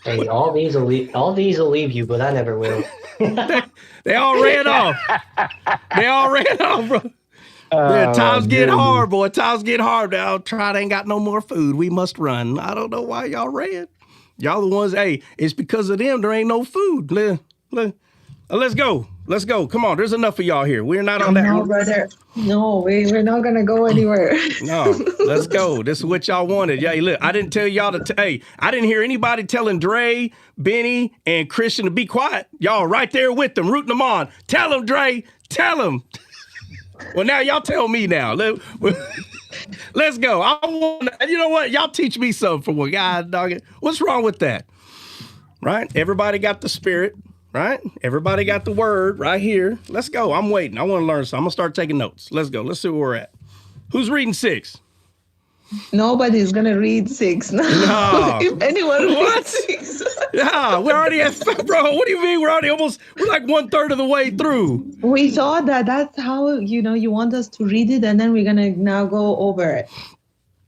Hey, all these will leave you, but I never will. They all ran off. Bro. Times get hard, boy. Times get hard now. Trot ain't got no more food. We must run. I don't know why y'all ran. Y'all the ones, it's because of them there ain't no food. Let's go. Come on, there's enough of y'all here. We're not on that. No, brother. No, we're not going to go anywhere. No, let's go. This is what y'all wanted. Yeah, look, I didn't tell y'all I didn't hear anybody telling Dre, Benny, and Christian to be quiet. Y'all right there with them, rooting them on. Tell them, Dre. Tell them. Well, now y'all tell me now. Let's go. You know what? Y'all teach me something for one. God dog it. What's wrong with that? Right? Everybody got the spirit. Right? Everybody got the word right here. Let's go. I'm waiting. I want to learn something. I'm going to start taking notes. Let's go. Let's see where we're at. Who's reading 6? Nobody's going to read 6. No. If anyone reads 6. Yeah, we're already at, bro, what do you mean? We're like 1/3 of the way through. We thought that's how, you want us to read it, and then we're going to now go over it.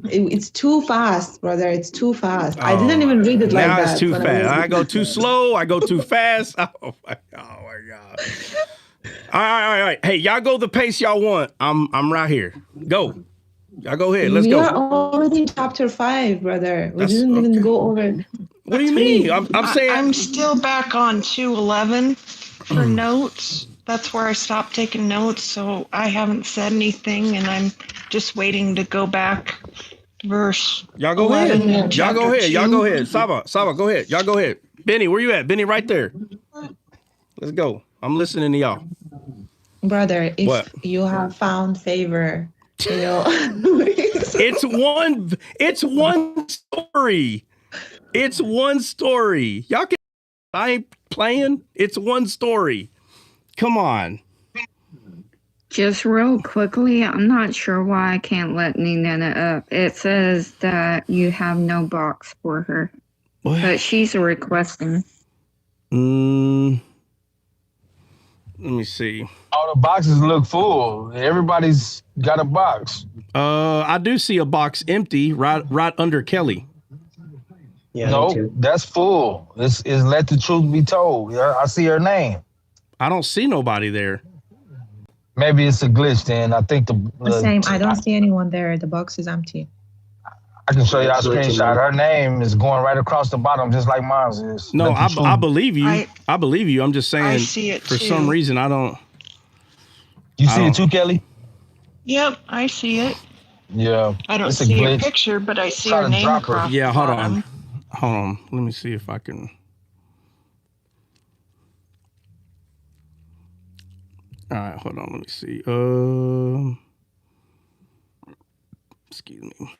It's too fast, brother. It's too fast. I didn't even read it like that. Now it's too fast. I go too slow. I go too fast. Oh my God. All right. Hey, y'all go the pace y'all want. I'm right here. Go. Y'all go ahead. Let's go. We are already chapter 5, brother. We didn't even go over. What do you mean? I'm saying I'm still back on 2:11 for notes. That's where I stopped taking notes, so I haven't said anything, and I'm just waiting to go back. Verse. Y'all go 11 ahead. Y'all go ahead. Y'all go ahead. Saba, go ahead. Y'all go ahead. Benny, where you at? Benny, right there. Let's go. I'm listening to y'all. Brother, if you have found favor, you know. It's one story. It's one story. Y'all can. I ain't playing. It's one story. Come on. Just real quickly, I'm not sure why I can't let Nina up. It says that you have no box for her. What? But she's requesting. Let me see. All the boxes look full. Everybody's got a box. I do see a box empty right under Kelly. Yeah, no, that's full. It's let the truth be told. I see her name. I don't see nobody there. Maybe it's a glitch then. I think the same. I don't see anyone there. The box is empty. I can show you a screenshot. Her name is going right across the bottom, just like mine is. No, I believe you. I believe you. I'm just saying. I see it for some reason, I don't. You see it too, Kelly? Yep, I see it. Yeah. I don't see a picture, but I see her name across. Yeah, hold on. Let me see if I can. All right, hold on. Let me see. Excuse me.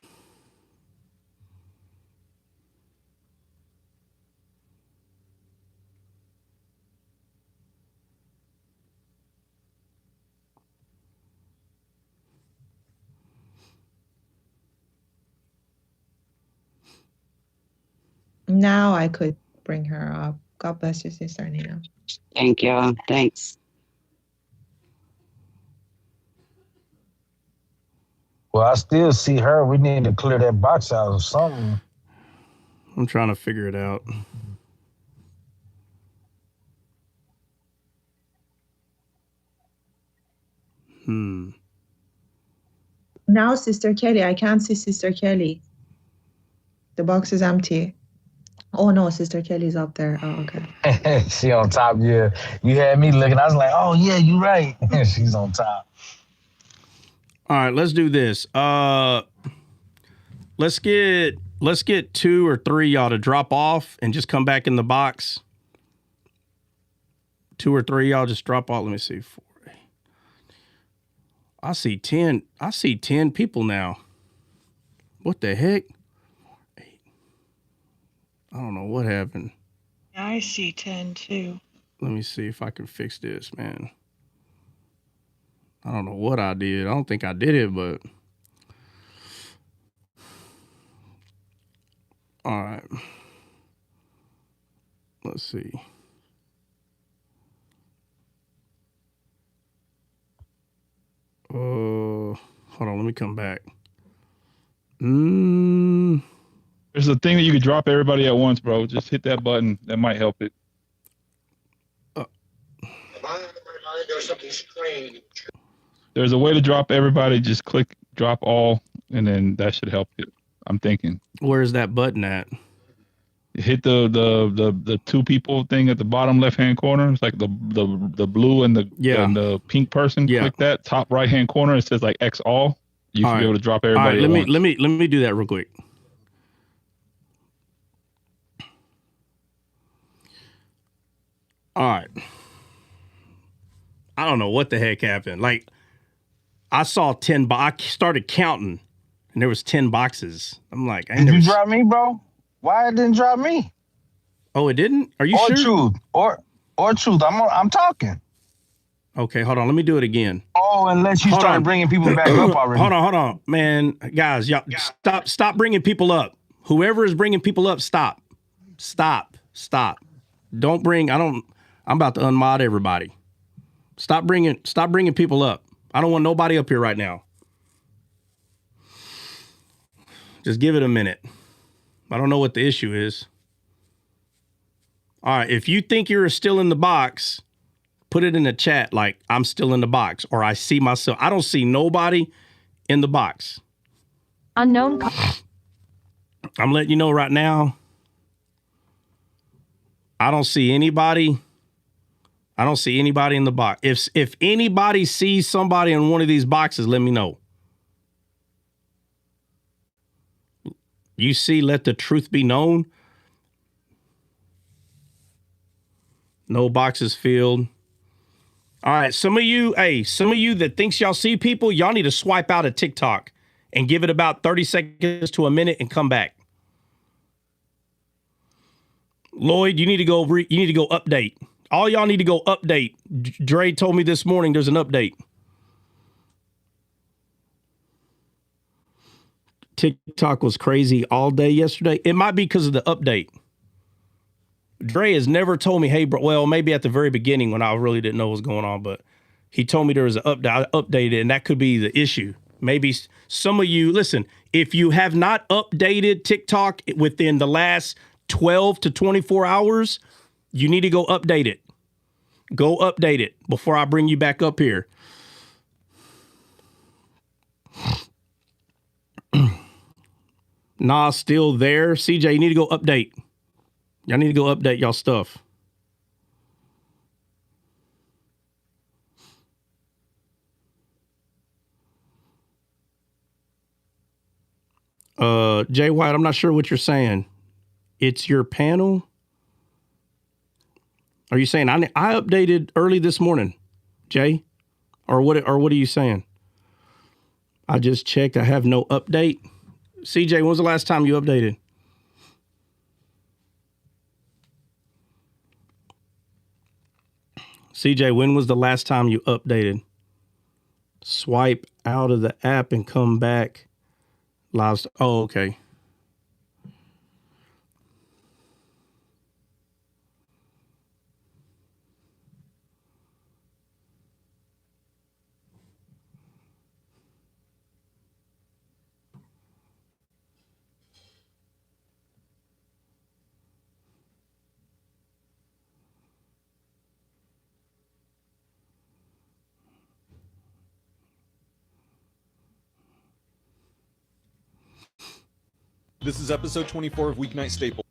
Now I could bring her up. God bless you, Sister Nina. Thank you. Thanks. Well, I still see her. We need to clear that box out or something. I'm trying to figure it out. Now, Sister Kelly, I can't see Sister Kelly. The box is empty. Oh no, Sister Kelly's up there. Oh, okay. She on top. Yeah, you had me looking. I was like, oh yeah, you're right. She's on top. All right, let's do this. Let's get 2 or 3 y'all to drop off and just come back in the box. 2 or 3 y'all just drop off. Let me see. 4. I see 10. I see 10 people now. What the heck? 8. I don't know what happened. I see 10 too. Let me see if I can fix this, man. I don't know what I did. I don't think I did it, but all right. Let's see. Hold on, let me come back. There's a thing that you could drop everybody at once, bro. Just hit that button. That might help it. There's a way to drop everybody. Just click drop all, and then that should help it. I'm thinking. Where's that button at? Hit the 2 people thing at the bottom left hand corner. It's like the blue and the pink person. Yeah. Click that top right hand corner. It says like X all. You should be able to drop everybody. All right, at once. let me do that real quick. All right. I don't know what the heck happened. Like, I saw 10. I started counting, and there was 10 boxes. I'm like, did you drop me, bro? Why it didn't drop me? Oh, it didn't? Are you sure? Or truth. I'm talking. Okay, hold on. Let me do it again. Oh, unless you start bringing people back up already. Hold on, man, guys, y'all, stop bringing people up. Whoever is bringing people up, stop. Don't bring. I'm about to unmod everybody. Stop bringing people up. I don't want nobody up here right now. Just give it a minute. I don't know what the issue is. All right, if you think you're still in the box, put it in the chat like I'm still in the box or I see myself. I don't see nobody in the box. Unknown. I'm letting you know right now. I don't see anybody. I don't see anybody in the box. If anybody sees somebody in one of these boxes, let me know. You see, let the truth be known. No boxes filled. All right, some of you that thinks y'all see people, y'all need to swipe out of TikTok and give it about 30 seconds to a minute and come back. Lloyd, you need to go update. All y'all need to go update. Dre told me this morning there's an update. TikTok was crazy all day yesterday. It might be because of the update. Dre has never told me, hey, bro, well, maybe at the very beginning when I really didn't know what was going on, but he told me there was an update. I updated, and that could be the issue. Maybe some of you, listen, if you have not updated TikTok within the last 12 to 24 hours, you need to go update it. Go update it before I bring you back up here. Nah, still there. CJ, you need to go update. Y'all need to go update y'all stuff. Jay White, I'm not sure what you're saying. It's your panel? Are you saying I updated early this morning, Jay? Or what are you saying? I just checked. I have no update. CJ, when was the last time you updated? CJ, when was the last time you updated? Swipe out of the app and come back. Live. Oh, okay. This is episode 24 of Weeknight Staple.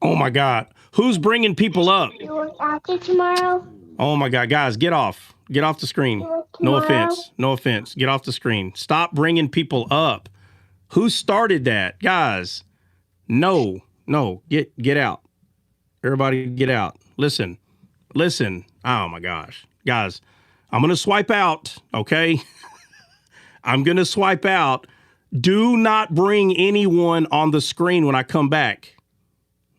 Oh my God. Who's bringing people up? You work out there tomorrow? Oh my God. Guys, get off. Get off the screen. No offense. No offense. Get off the screen. Stop bringing people up. Who started that? Guys, no. Get out. Everybody get out. Listen. Oh my gosh. Guys, I'm going to swipe out, okay? I'm going to swipe out. Do not bring anyone on the screen when I come back.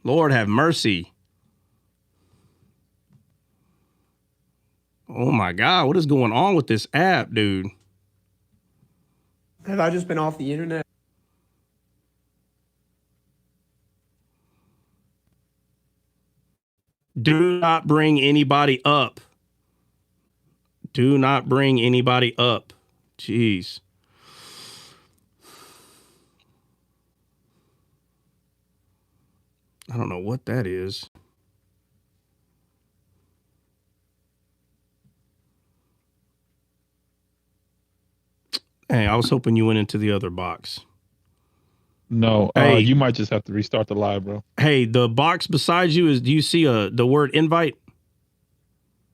Lord have mercy. Oh my God, what is going on with this app, dude? Have I just been off the internet? Do not bring anybody up. Do not bring anybody up. Jeez. I don't know what that is. Hey, I was hoping you went into the other box. No, hey, you might just have to restart the live, bro. Hey, the box beside you do you see the word invite?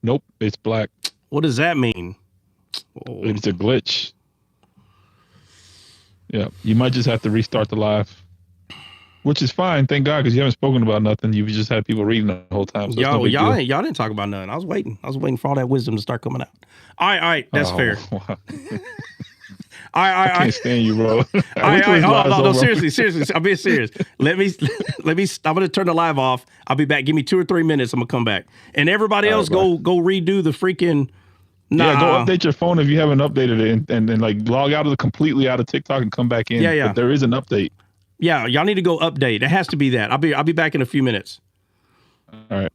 Nope, it's black. What does that mean? Oh. It's a glitch. Yeah, you might just have to restart the live. Which is fine, thank God, because you haven't spoken about nothing. You've just had people reading the whole time. So y'all didn't talk about nothing. I was waiting for all that wisdom to start coming out. All right, that's fair. Wow. I can't stand you, bro. No, seriously. I'm being serious. Let me. I'm gonna turn the live off. I'll be back. Give me 2 or 3 minutes. I'm gonna come back. And everybody else, go redo the freaking. Yeah, go update your phone if you haven't updated it, and then like log out of completely out of TikTok and come back in. Yeah. But there is an update. Yeah, y'all need to go update. It has to be that. I'll be back in a few minutes. All right.